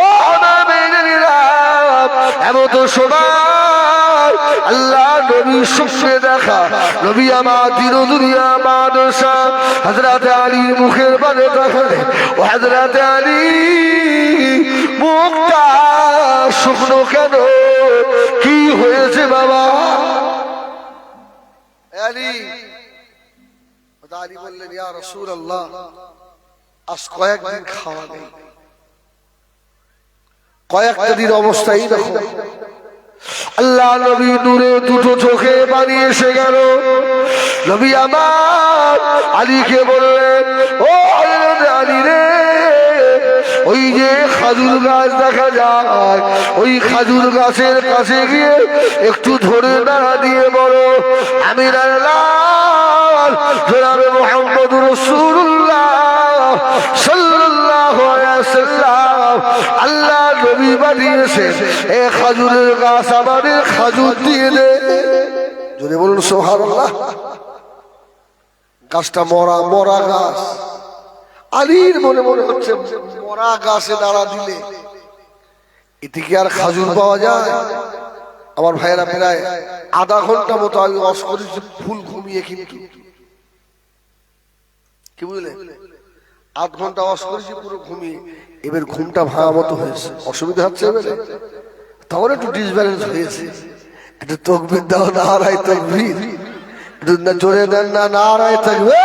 ও নবীরা, এমন সময় আল্লাহ নবীর সঙ্গে দেখা। নবী আমার দিন দুনিয়া বাদশা হযরত আলীর মুখের পানে তাকালে, ও হযরত আলী, মুখটা শুকনো কেন, কি হয়েছে বাবা? আলী আলী বললেন, ইয়া রাসূলুল্লাহ, আজ কয়েকদিন খাওয়া নেই, কয়েকটা দিন অবস্থাই দেখো। আল্লাহ নবী দূরে দুটো চোখে পানি এসে গেল। নবী আমার আলীকে বললেন, ও আলী রে, ওই যে খাজুর গাছ দেখা যায়, ওই খাজুর গাছের কাছে গিয়ে একটু ধরে দাঁড়া দিয়ে বলো, আমিনার লাল জনাবে মুহাম্মদুর রাসূলুল্লাহ সাল্লাল্লাহু আলাইহি ওয়াসাল্লাম আল্লাহ নবী বানিয়েছে, এই খাজুরের গাছ আমাদের খাজুর দিয়ে দে। যদি বলুন সুবহানাল্লাহ। গাছটা মরা মরা গাছ। আলীর মনে মনে হচ্ছে, মরা গাছে দাঁড়া দিলে এতে কি আর খাজুর পাওয়া যায়? আমার ভাইয়েরা প্রায় আধা ঘন্টা মতো আমি ওয়াজ করেছি, ফুল ঘুমিয়ে, কিন্তু কি বুঝলে, আধ ঘন্টা ওয়াজ করেছি পুরো ঘুমিয়ে। এবার ঘুমটা ভাঙা মতো হয়েছে, অসুবিধা হচ্ছে এবারে, তখন একটু ডিসব্যালেন্স হয়েছে। একটু তাকবীর দাও, নারায়ে তাকবীর, একটু জোরে দেন না, নারায়ে তাকবীর।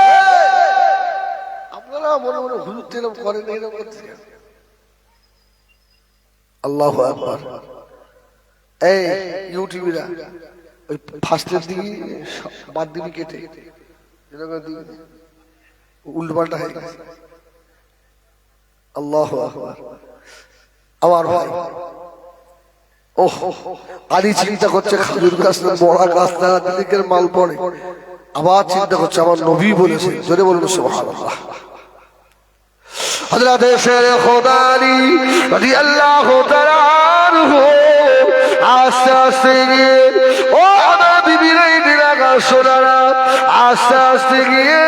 আপনারা মনে মনে হুজুর তেলাম করেন, এরকম করতে। আল্লাহু আকবার। এই ইউটিউবিরা, ওই ফার্স্টের দিকে বাদ দিবি, কেটে উল্টোপাল্টা হয়ে গেছে। আল্লাহু আকবার। আমার ভাই, ওহ, আলী চিন্তা করছে খাজুর গাছ না বড়া গাছ দ্বারা দিকের মাল পড়ে, আবার চিন্তা করছে আমার নবী বলেছে। জোরে বলুন সুবহানাল্লাহ। হযরত শের খোদা আলী রাদিয়াল্লাহু তাআলা আনহু আস্তে আস্তে গিয়ে, ও আমার বিবিরা, দিলাগা সোনারা, আস্তে আস্তে গিয়ে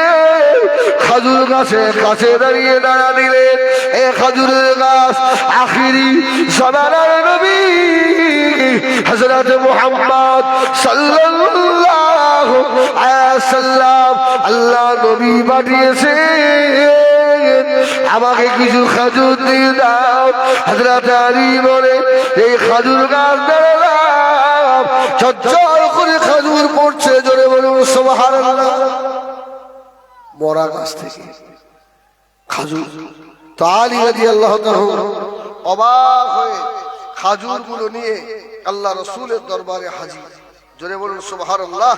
খাজুর গাছের কাছে দাঁড়িয়ে দাঁড়া দিলেন। এ খাজুরের গাছ আখিরি জামানার নবী হযরত মুহাম্মদ সাল্লাল্লাহু আলাইহি ওয়াসাল্লাম আল্লাহ নবী পাঠিয়েছে, আমাকে কিছু খাজুর দিয়ে দাও। হযরত আলী বলে, এই খাজুর গাছ দাঁড়ালাম, ঝরঝর করে খাজুর পড়ছে। জোরে বলুন সুবহানাল্লাহ। মরা গাছ থেকে খাজুর। তো আলী রাদিয়াল্লাহু তাআলা অবাক হয়ে খাজুর গুলো নিয়ে আল্লাহ রাসূলের দরবারে হাজির। জোরে বলুন সুবহানাল্লাহ।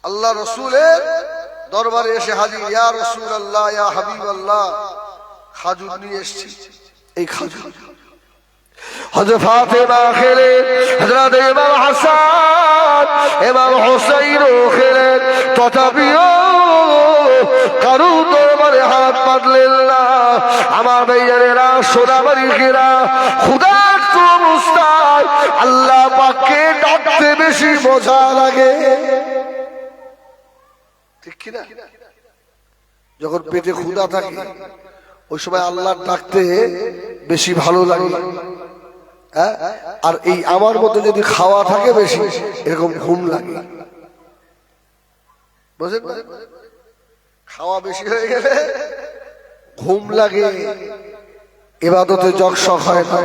আল্লাহ রাসূলের দরবারে এসে হাজির। ইয়া রাসূলুল্লাহ, ইয়া হাবিবাল্লাহ, খাজুর নিয়ে এসেছি। এই খাজুর হযরত ফাতেমা খেলেন, হযরত ইমাম হাসান, ইমাম হুসাইন খেলেন, তথাপিও কারো দরবারে হাত পাতলেন না। আমার ভাইয়েরা, সোনাবাড়িকেরা, ক্ষুধার্ত অবস্থায় আল্লাহ পাককে ডাকতে বেশি মজা লাগে, ঠিক কিনা? যখন পেটে ক্ষুধা থাকে ওই সময় আল্লাহ ডাকতে বেশি ভালো লাগে। হ্যাঁ, আর এই আমার মতো যদি খাওয়া থাকে বেশি এরকম ঘুম লাগে, বুঝলেন? খাওয়া বেশি হয়ে গেলে ঘুম লাগে, ইবাদতে জগশগ হয় না।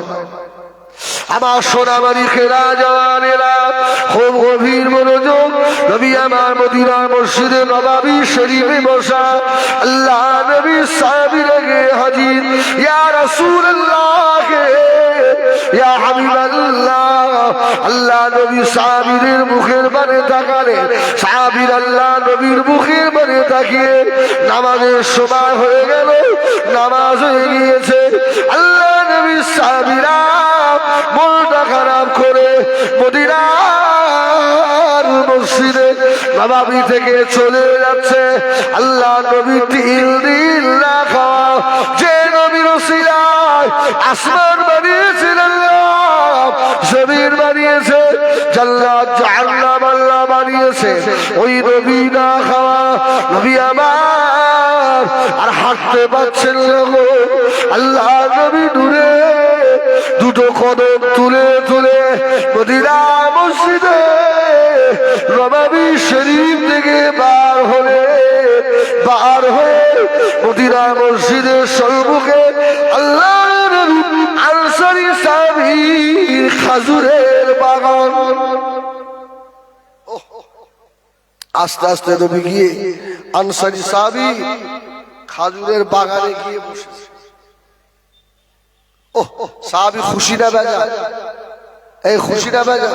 আমার সোনামারি খেরা জওয়ানেরা খুব গভীর মনোযোগ, নবী আমার মদিনা মসজিদে নববী শরীফে বসা, আল্লাহ নবী সাহাবীরা গে হাজির, ইয়া রাসূলুল্লাহ ইয়া হাবিবাল্লাহ। আল্লাহ নবী সাহাবীদের মুখের পানে তাকালেন, সাহাবীরা আল্লাহ নবীর মুখের পানে তাকিয়ে নামাজের সময় হয়ে গেল, নামাজ হয়ে গিয়েছে। আল্লাহ নবী সাহাবীরা মনটা খারাপ করে মদিনার মসজিদে নববী থেকে চলে যাচ্ছে। আল্লাহ নবী তিল দিন না খাওয়া, যে নবীর ওসিলায় আসমান বানিয়েছেন আল্লাহ, জমিন বানিয়েছে, জান্নাত জাহান্নাম আল্লাহ বানিয়েছে, ওই নবী না খাওয়া নবী আমার আর হাঁটতে পারছেন না গো। আল্লাহ নবী দূরে দুটো কদম তুলে তুলে মদিনা মসজিদে নববী শরীফ থেকে বার হয়ে মদিনা মসজিদের সম্মুখে আল্লাহ নবী আনসারী সাহাবীর খাজুরের বাগান। আস্তে আস্তে নবী গিয়ে আনসারী সাহাবী খাজুরের বাগানে গিয়ে বসেছে। সাহাবী খুশি না বেজা? এই খুশি না বেজা?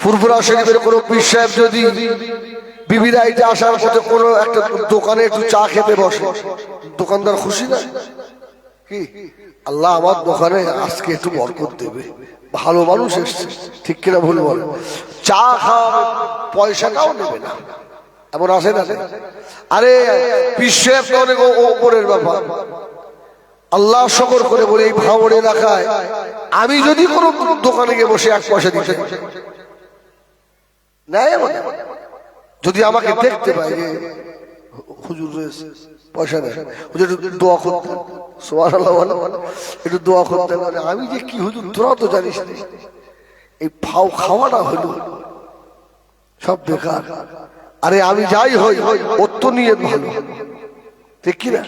ফুরফুরা শরীফের কোন পীর সাহেব যদি বিবিরা এটা আসার পথে কোনো একটা দোকানে একটু চা খেতে বসে, দোকানদার খুশি না? কি আল্লাহ আমার দোকানে আজকে একটু বরকত দেবে, ভালো মানুষ এসছে, ঠিক কিনা ভুল বলে? চা খাওয়া পয়সাটাও নেবে না, এমন আসে না? আরে পীর সাহেব তো অনেক ওপরের ব্যাপার। আল্লাহ শকর করে বলে এই ভাঙড় এলাকায় আমি যদি কোনো দোকানে গিয়ে বসে 1 পয়সা দিতে নেয়, যদি আমাকে দেখতে পাই যে হুজুর রয়েছে পয়সা নেয়, হুজুর একটু দোয়া করতেন, সুবহানাল্লাহ একটু দোয়া করতেন, আমি যে কি হুজুর তোরা তো জানিস না, এই ফাও খাওয়াটা হলো সব বেকার। আরে আমি যাই হই ওর তো নিয়ত ভালো, ঠিক কিনা?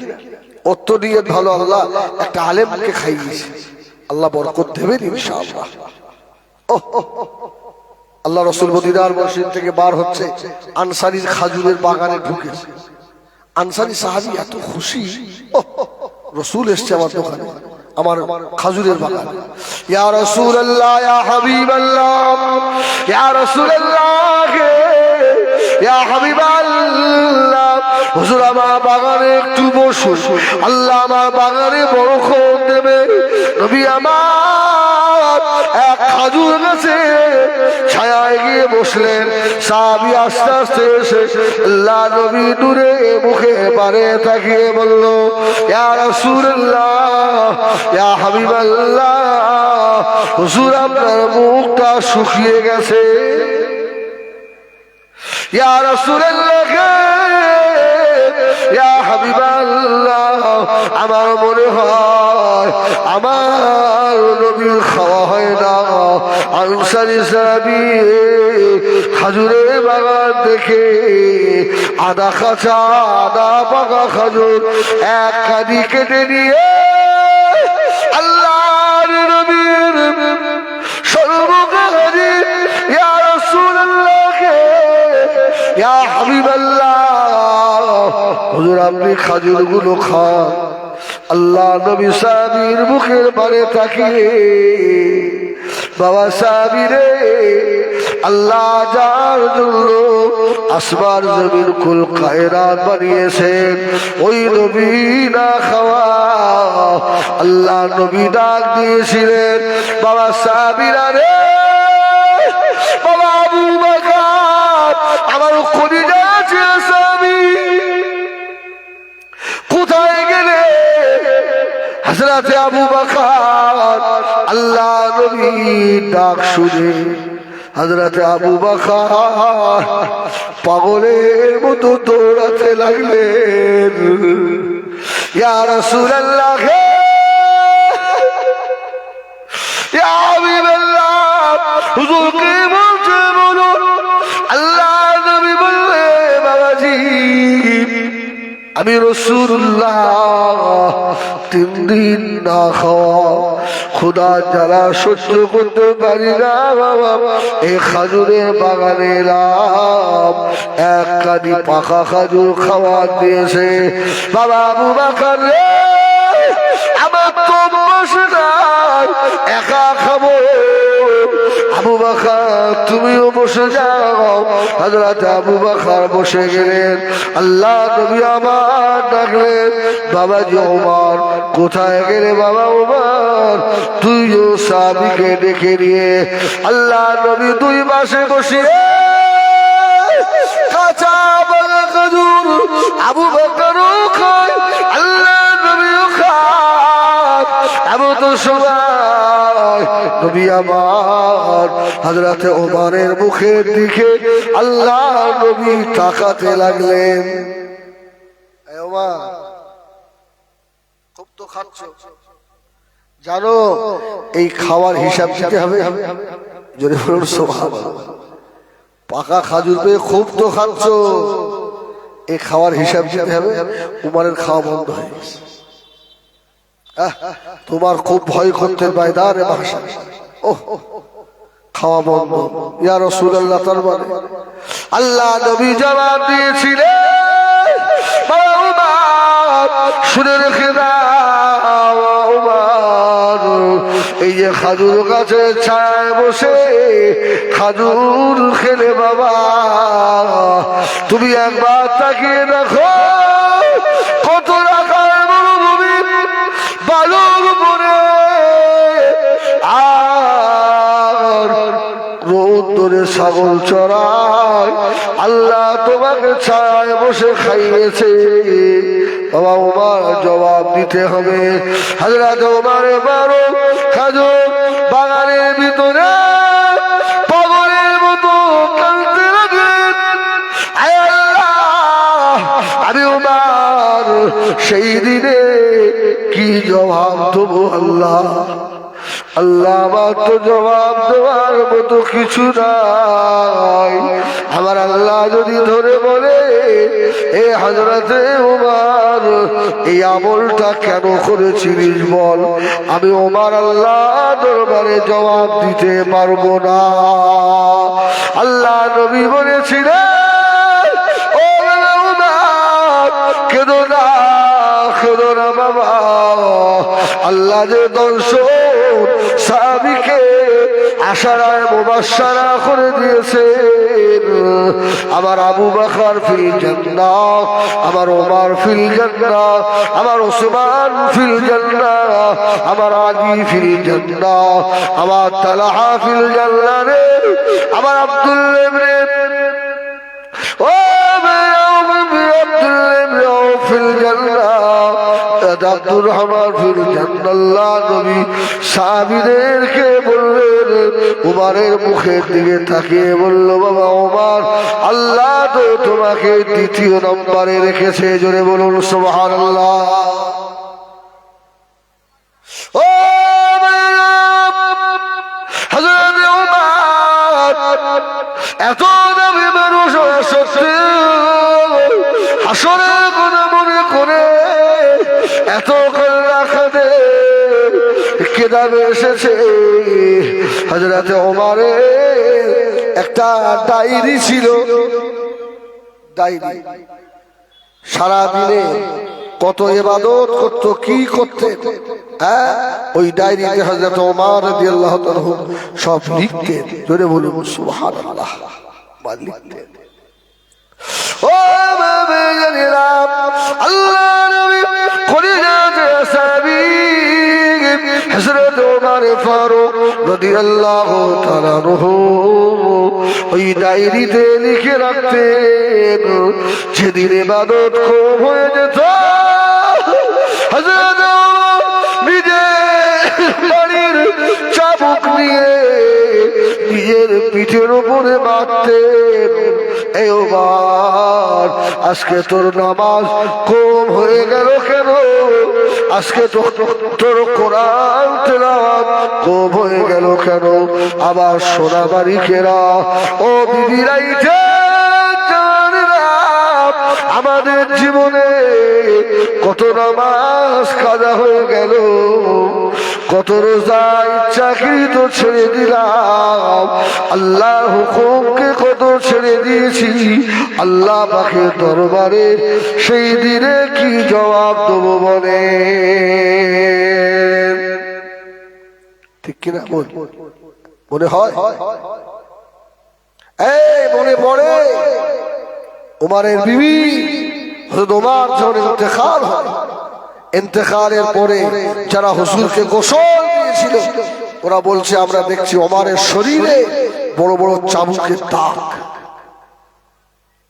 ওর তো নিয়ত ভালো, আল্লাহ একটা আলেমকে খাইয়েছে, আল্লাহ বরকত দেবেন ইনশাআল্লাহ। আল্লাহ রাসূল মদিনার মসজিদ থেকে বার হচ্ছে, আনসারীর খাজুরের বাগানে ঢুকেছে। আনসারী সাহাবী এত খুশি, রাসূল এসেছে আমার দোকানে, আমার খাজুরের বাগানে। ইয়া রাসূলুল্লাহ, ইয়া হাবিবাল্লাহ, ইয়া রাসূলুল্লাহ, ইয়া হাবিবাল্লাহ, হুজুর আমার বাগানে একটু বসুন, আল্লাহ আমার বাগানে বরকত দেবে। নবী আমার এক খাজুর গাছে ছায়ায় গিয়ে বসলেন। সাহাবী আস্তে আস্তে এসে আল্লাহ নবী দূরে মুখে পানে তাকিয়ে বলল, ইয়া রাসূলুল্লাহ, ইয়া হাবিবাল্লাহ, হুজুর আপনার মুখটা শুকিয়ে গেছে। ইয়া রাসূলুল্লাহ, ইয়া হাবিবাল্লাহ, আমার মনে হয় আমার নবীর খাওয়া হয় না। আনসারী সাহাবী খাজুরের বাগান দেখে আদা কাঁচা আদা পাকা খাজুর এক কাঁদি কেটে নিয়ে আল্লাহর নবীর সম্মুখে হাজির। ইয়া রাসূলুল্লাহ, ইয়া হাবিবাল্লাহ, হুজুর আপনি খাজুরগুলো খান। আল্লাহ নবী সাহাবীর মুখের পানে তাকিয়ে, বাবা সাহাবী রে, আল্লাহ যার জন্য আসমান জমিন কুল কায়নাত বানিয়েছেন, ওই নবী না খাওয়া আল্লাহ নবী ডাক দিয়েছিলেন, বাবা সাহাবীরা রে, বাবা আবু বকর, আমার কলিজা ছিল সাহাবী, কোথায় গেলে? হযরত আবু বকর আল্লাহ নবী ডাক শুনে হযরত আবু বকর পাগলের মতো দৌড়াতে লাগলেন। ইয়া রাসূলুল্লাহ, ইয়া হাবিব হুজুরকে বলছে বলো। আল্লাহ নবী বললে বাবাজি আমি রাসূলুল্লাহ 3 দিন না খাওয়া খোদা জ্বালা সহ্য করতে পারি না বাবা, এই খাজুরের বাগানে এলাম, এক কানি পাকা খাজুর খাওয়া দিয়েছে বাবা। আবু বকর রে আমার তো বসে নাই, একা খাবো। আবু বকর তুমিও বসে যাও। হযরত আবু বকর বসে গেলেন। আল্লাহ নবী আবার ডাকলেন বাবাজি ওমর কোথায় গেলে বাবা ওমর? তুইও সাহাবীকে ডেকে নিয়ে আল্লাহ নবী 2 পাশে বসিয়ে কাঁচা বাগা খেজুর আবু বকরও খায়, আল্লাহ নবীও খায়। এমন তো সময় নবী আমার হযরতে ওমরের মুখের দিকে আল্লাহ নবী তাকাতে লাগলেন। এ ওমর খুব তো খাচ্ছ, জানো এই খাওয়ার হিসাব দিতে হবে। জোরে বলুন সুবহানাল্লাহ। পাকা খাজুর পেয়ে খুব তো খাচ্ছ, এই খাওয়ার হিসাব দিতে হবে। উমরের খাওয়া বন্ধ হয়ে গেছে। তোমার খুব ভয় করতে বাইদারে ভাষা, ওহ খাওয়া বন্ধ। ইয়া রাসূলুল্লাহ তারপরে আল্লাহ নবী জবাব দিয়েছিলেন শুনে রেখে দাও উমর, এই যে খাজুর গাছের ছায়ায় বসে খাজুর খেলে বাবা তুমি একবার তাকিয়ে দেখো কত রাখার মরুভূমি বালুর উপরে আর রোদ ধরে ছাগল চড়ায়, আল্লাহ তোমাকে ছায়ায় বসে খাইয়েছে। বাবা ওমর জবাব দিতে হবে। হযরত ওমর বারো খাজুর বাগানের ভিতরে পাগলের মতো কাঁদতে লাগলেন। আয় আল্লাহ আমি ওমর সেই দিনে কি জবাব দেবো আল্লাহ? আল্লাহ আমার তো জবাব দেওয়ার মতো কিছু নাই। আমার আল্লাহ যদি ধরে বলে এ হযরতে ওমর এই আমলটা কেন করেছিলিস বল, আমি ওমর আল্লাহ দরবারে জবাব দিতে পারবো না। আল্লাহ নবী বলেছিলেন ও ওমর কেঁদো না, কেঁদো না বাবা, আল্লাহ যে দর্শন সাহাবীকে আশারায় মুবাশশারা করে দিয়েছেন। আমার আবু বকর ফিল জান্নাহ, আমার ওমর ফিল জান্নাহ, আমার উসমান ফিল জান্নাহ, আমার আলী ফিল জান্নাহ, আমার তালহা ফিল জান্নাহ রে, আমার আব্দুল্লাহ ইবনে ও ফিল জান্নাহ, আব্দুর রহমান ফিল জান্নাহ। নবী সাহাবীদেরকে বললেন, উমরের মুখের দিকে তাকিয়ে বলল বাবা ওমর আল্লাহ তো তোমাকে 2য় নম্বরে রেখেছে। জোরে বলুন সুবহানাল্লাহ। ও হযরত ওমর এত দামি মানুষ সত্ত্বেও হাসরের কথা মনে করে এত কান্না কাঁদে। কিতাবে এসেছে হযরত ওমরের একটা ডায়েরি ছিল, ডায়েরি সারা দিনে কত ইবাদত করত, কি করতে, হ্যাঁ ওই ডায়েরিতে হযরত ওমর রাদিয়াল্লাহু তাআলা সব লিখতেন। জোরে বলুন সুবহানাল্লাহ। লিখতেন ও বাবা জানিলাম আল্লাহ নবী কলিজাতে সাহাবী হযরত ওমর ফারুক রাদিয়াল্লাহু তাআলা আনহু ওই ডায়েরিতে লিখে রাখতেন। যেদিন ইবাদত কম হয়ে যেত হযরত নিজের বাড়ির চাবুক নিয়ে নিজের পিঠের উপরে মারতেন, এই ওমর আজকে তোর নামাজ কম হয়ে গেল কেন? আজকে তোর কোরআন তেলাওয়াত কম হয়ে গেল কেন? আবার সোনাবাড়িকেরা ও বিবিরাইতে আমাদের জীবনে কত নামাজ কাজা হয়ে গেল, কত রোজা ইচ্ছাকৃত ছেড়ে দিলাম, আল্লাহর হুকুমকে কত ছেড়ে দিয়েছি। আল্লাহ পাকের দরবারে সেই দিনে কি জবাব দেবো বলে? ঠিক কিনা মনে হয়? এই মনে পড়ে উমারের বিবি হযরত উমার যখন ইন্তেকাল হয়, ইন্তেকালের পরে যারা হুজুরকে গোসল দিয়েছিল ওরা বলছে আমরা দেখছি উমারের শরীরে বড় বড় চাবুকের দাগ,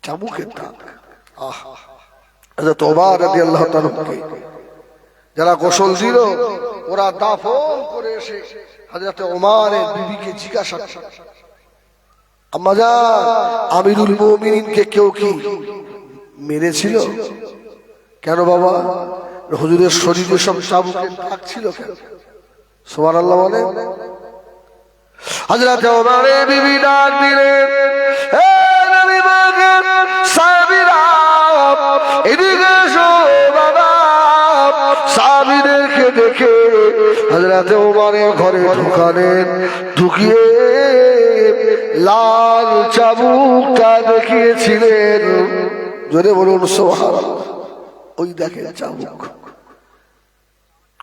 চাবুকের দাগ। হযরত উমর রাদিয়াল্লাহু তাআলা যারা গোসল দিল ওরা দাফন করে এসে হযরত উমারের বিবিকে জিজ্ঞাসা করে, আম্মা জান আমিরুল মুমিনিনকে কেউ কি মেরেছিল? কেন বাবা? হুজুরের শরীরে সব চাবুকের দাগ ছিল কেন? সুবহানাল্লাহ বলে। হযরত ওমরের বিবি ডাক দিলেন, হে নবী পাকের সাহাবীরা এদিকে এসো বাবা। সাহাবীদেরকে দেখে হযরত ওমরের ঘরে ঢুকালেন, ঢুকিয়ে লাল চাবুকটা দেখিয়েছিলেন। জোরে বলুন সুবহানাল্লাহ। ওই দেখেন চাবুক,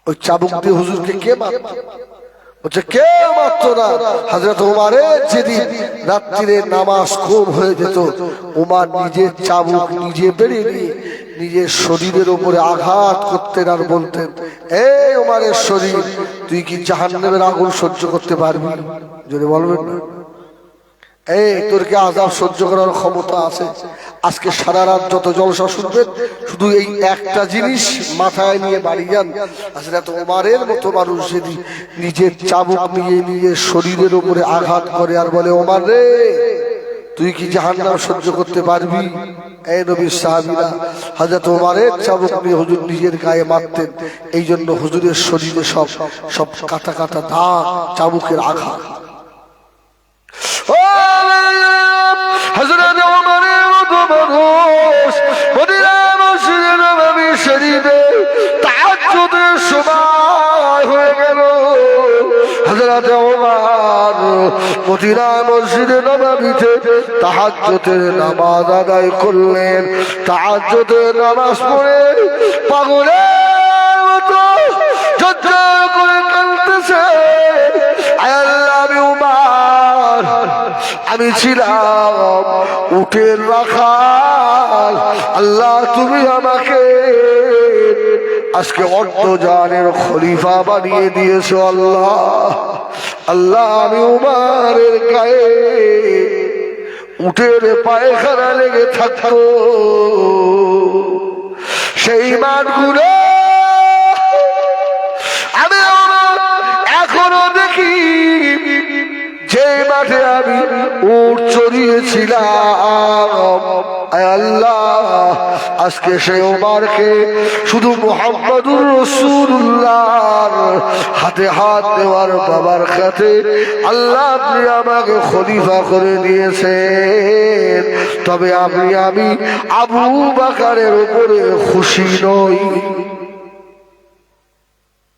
ওই চাবুক দিয়ে হুজুরকে কে মারত? বলছে কেউ মারত না। হযরত ওমরের যেদিন রাত্রিরে নামাজ কম হয়ে যেত, ওমর নিজের চাবুক নিজে বেরিয়ে নিয়ে নিজের শরীরের উপরে আঘাত করতেন আর বলতেন, এই ওমরের শরীর তুই কি জাহান্নামের আগুন সহ্য করতে পারবি? যদি বলবেন না এই তোর কি আযাব সহ্য করার ক্ষমতা আছে? আজকে সারা রাত যত জলসা শুনবেন শুধু এই একটা জিনিস মাথায় নিয়ে বাড়ি যান। হযরত ওমরের মতো মানুষ যদি নিজের চাবুক নিয়ে নিজের শরীরের উপরে আঘাত করে আর বলে, ওমর রে তুই কি জাহান্নাম সহ্য করতে পারবি? এই নবীর সাহাবীরা হযরত ওমরের চাবুক নিয়ে হুজুর নিজের গায়ে মারতেন। এই জন্য হুজুরের শরীরে সব সব কাটা কাটা দাগ, চাবুকের আঘাত। হযরত ওমরের মতো মানুষ মদিনা মসজিদে নববী শরীফে তাহাজ্জুদের সময় হয়ে গেল। হযরত ওমর মদিনা মসজিদে নববীতে তাহাজ্জুদের নামাজ আদায় করলেন। তাহাজ্জুদের নামাজ পড়ে পাগলের মতো ঝরঝর করে কাঁদতেছে, আল্লাহ আমি ওমর, আমি ছিলাম উটের রাখাল, আল্লাহ তুমি আমাকে আজকে অর্ধজানের খলিফা বানিয়ে দিয়েছো। আল্লাহ আল্লাহ আমি উমারের গায়ে উটের পায়খানা লেগে থাকতো, সেই মাঠগুলো আমি এখনো দেখি, যে মাঠে আমি উট চড়িয়েছিলাম। আল্লাহ আজকে সে ওমরকে শুধু মুহাম্মদুর রাসূলুল্লাহর হাতে হাত দেওয়ার বাবার কাছে আল্লাহ আপনি আমাকে খলিফা করে দিয়েছেন। তবে আমি আবু বকরের উপরে খুশি নই।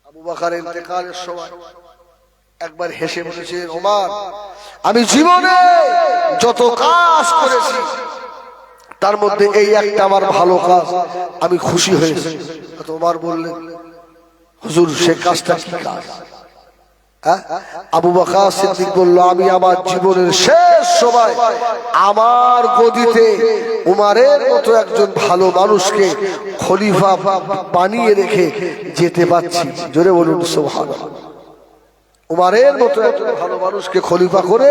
আবু বকরের ইন্তেকালের সময় একবার হেসে বলেছে, ওমর আমি জীবনে যত কাজ করেছি তার মধ্যে এই একটা আমার ভালো কাজ, আমি খুশি হয়েছি। ওমর বললেন, হুজুর সে কাজটা কি কাজ? আবু বকর সিদ্দিক বলল, আমি আমার জীবনের শেষ সময় আমার গদিতে উমারের মতো একজন ভালো মানুষকে খলিফা বানিয়ে রেখে যেতে পারছি। জোরে বলুন সুবহানাল্লাহ। উমারের মতো একজন ভালো মানুষকে খলিফা করে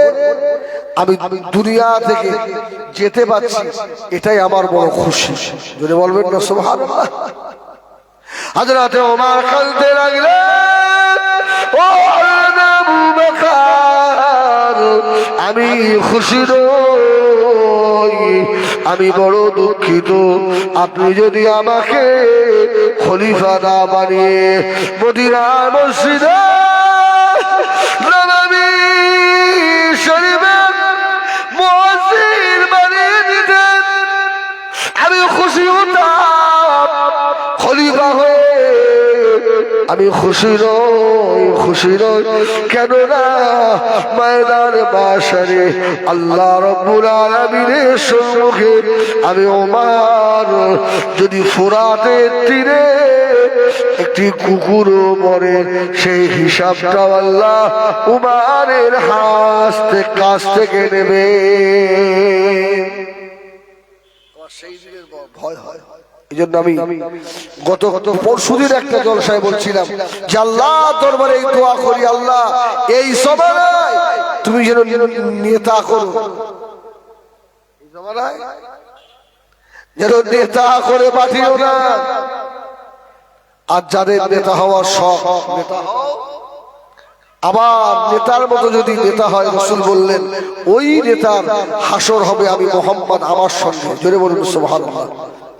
আমি দুনিয়া থেকে যেতে পারছি, এটাই আমার বড় খুশি। যদি বলবেন না সুবহানাল্লাহ। হযরত ওমর কাঁদতে লাগলেন, ও আবু বকর আমি খুশি নই, আমি বড় দুঃখিত। আপনি যদি আমাকে খলিফা না বানিয়ে মদিনা মসজিদে নববী শরীফে মুয়াজ্জিন বানিয়ে দিতেন, আমি খুশি হতাম। খলিফা হয়ে আমি খুশি নই, কেননা ময়দান মাশারে আল্লাহ রাব্বুল আলামিনের সম্মুখে আমি ওমর যদি ফুরাতের তীরে একটি কুকুরও মরে সেই হিসাবটা আল্লাহ উমারের কাছ থেকে নেবে। সেই দিনের ভয় হয়। এই জন্য আমি গত পরশুদিন একটা জলসায় বলছিলাম যে আল্লাহ দরবারে এই দোয়া করি, আল্লাহ এই জমানায় তুমি যেন নেতা করো, এই জমানায় যেন নেতা করে পাঠিও না। আর যাদের নেতা হওয়ার শখ, নেতা হও। আবার নেতার মতো যদি নেতা হয়, রাসূল বললেন ওই নেতার হাসর হবে আমি মুহাম্মদ আমার সঙ্গে। জোরে বলুন সুবহানাল্লাহ।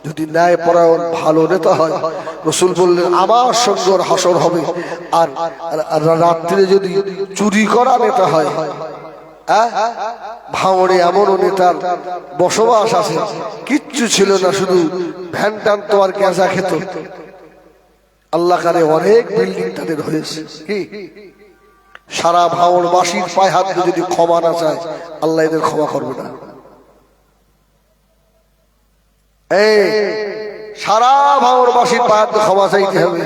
যদি ন্যায় পরায়ণ ভালো নেতা হয়, রাসূল বললেন আমার সঙ্গে ওর হাসর হবে। আর রাত্রে যদি চুরি করা নেতা হয়, ভাঙড়ে এমনও নেতার বসবাস আছে, কিচ্ছু ছিল না, শুধু ভ্যান টানতো আর গেঁজা খেত। আল্লাহ কারে অনেক বিল্ডিং তাদের হয়েছে। কি সারা ভাঙড়বাসীর পায়ে হাত দিয়ে যদি ক্ষমা না চায়, আল্লাহ এদের ক্ষমা করবে না। এই সারা ভাঙড়বাসীর পায়ে হাত দিয়ে ক্ষমা চাইতে হবে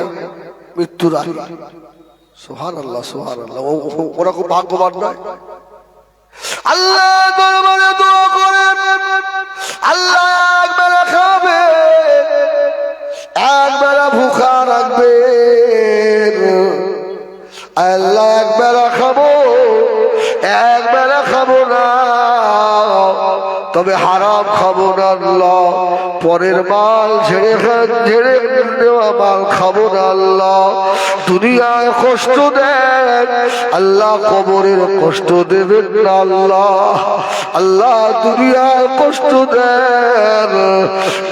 মৃত্যুর আগে। সুবহানাল্লাহ, সুবহানাল্লাহ। ওরা খুব ভাগ্যবান নয়। আল্লাহ দরবারে দোয়া করেন, আল্লাহ একবেলা খাবে, একবেলা ভুখা রাখবে। আল্লাহ একবেলা খাবো, একবেলা খাবো না, তবে হারাম খাবো না। আল্লাহ পরের মাল ঝেড়ে দেওয়া মাল খাবো না। আল্লাহ দুনিয়ায় কষ্ট দেন, আল্লাহ কবরের কষ্ট দেবেন না। আল্লাহ দুনিয়ায় কষ্ট দেন,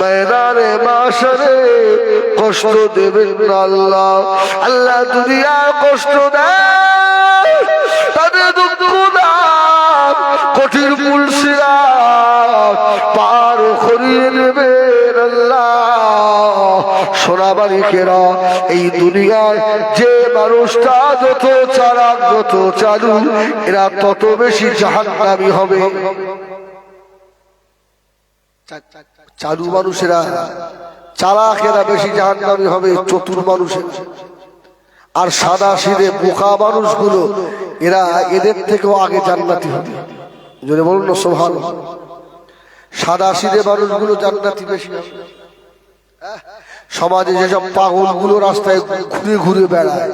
ময়দানে মাশরে কষ্ট দেবেন না। আল্লাহ দুনিয়ায় কষ্ট দেন, তাদের দুঃখ দান কঠিন পুলসিরা পার করিয়ে নেবেন। আল্লাহ সোনাবাড়িকেরা এই দুনিয়ায় যে মানুষটা যত চালাক, যত চালু, এরা তত বেশি জাহান্নামী হবে। চালু মানুষেরা, চালাকেরা বেশি জাহান্নামী হবে চতুর মানুষের। আর সাদা সিধে বোকা মানুষগুলো এরা এদের থেকেও আগে জান্নাতি হবে। যদি বলুন না সুবহানাল্লাহ। সাদা সিধে মানুষগুলো জান্নাতি বেশি হবে। সমাজে যেসব পাগলগুলো রাস্তায় ঘুরে ঘুরে বেড়ায়,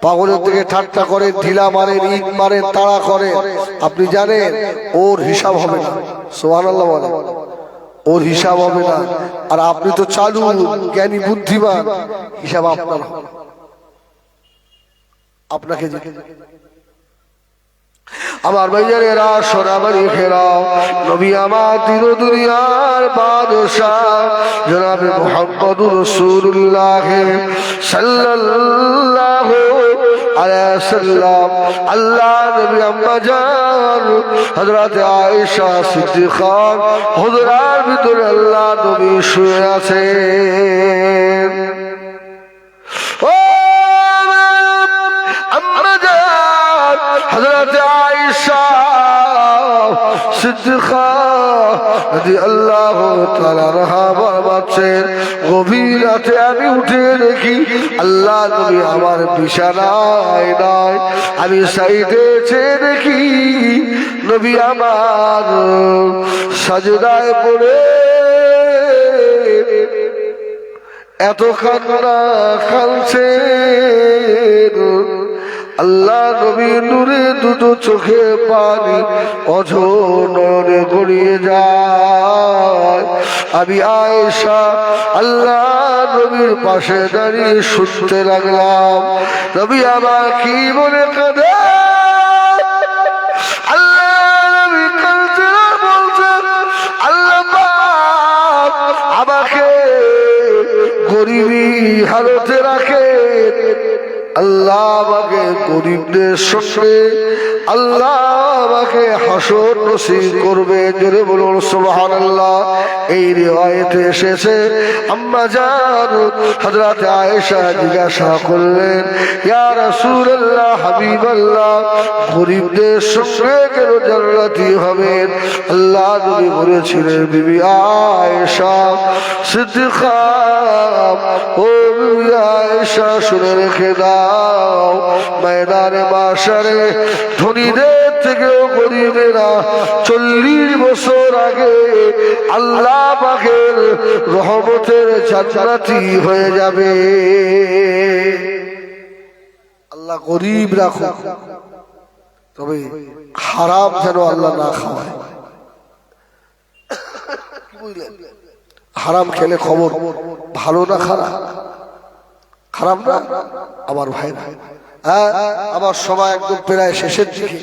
পাগলের থেকে ঠাট্টা করে, ঢিলা মারেন, ইট মারেন, তাড়া করেন, আপনি জানেন ওর হিসাব হবে না। সুবহানাল্লাহ বলেন, ওর হিসাব হবে না। আর আপনি তো চালু, জ্ঞানী, বুদ্ধিমান, হিসাব আপনার হবে। আপনাকে আমার ভাইয়েরা সোনাবাড়ি খেরাও, নবী আমার দিন দুনিয়ার বাদশাহ জনাবে মুহাম্মদুর রাসূলুল্লাহ সাল্লাল্লাহু আলাইহি ওয়াসাল্লাম, আল্লাহ নবী আম্মা জান হযরত আয়েশা সিদ্দিকা হুজরার ভিতরে আল্লাহ নবী শুয়ে আছেন। ও আম্মা জান হযরত আয়েশা সিদ্দিকা রাদিয়াল্লাহু তাআলা আনহা বলছেন, গভীর রাতে আমি উঠে দেখি আল্লাহ নবী আমার বিছানায় নাই, আমি সাইডে চেয়ে দেখি নবী আমার সাজদায় পড়ে এত কান্না কাঁদছে। আল্লাহ নবী নূরে দুটো চোখে পানি অঝরে গড়িয়ে যায়। আমি আয়েশা আল্লাহ নবীর পাশে দাঁড়িয়ে শুনতে লাগলাম, নবী আমার কি বলে কাঁদে। গরিবদের সঙ্গে আল্লাহ আমাকে হাসর নসিব করবে। জোরে বলুন সুবহানাল্লাহ। এই রিওয়ায়েতে এসেছে আম্মা জান হযরত আয়েশা জিজ্ঞাসা করলেন, ইয়া রাসূলুল্লাহ, হাবিবাল্লাহ, গরিবদের সঙ্গে কেন জান্নাতি হবেন? আল্লাহ নবী বলেছিলেন, বিবি আয়েশা সিদ্দিকা, ও বিবি আয়েশা শুনে রেখে দাও, ময়দানে মাশারে ধনীদের থেকেও গরিবেরা 40 বছর আগে আল্লাহ পাকের রহমতের জান্নাতি হয়ে যাবে। আল্লাহ গরিব রাখো, তবে হারাম যেন আল্লাহ না খাওয়ায়। হারাম খেলে খবর ভালো না খারাপ? খারাপ না আমার ভাই? হ্যাঁ, আমার সময় একদম প্রায় শেষের দিকে।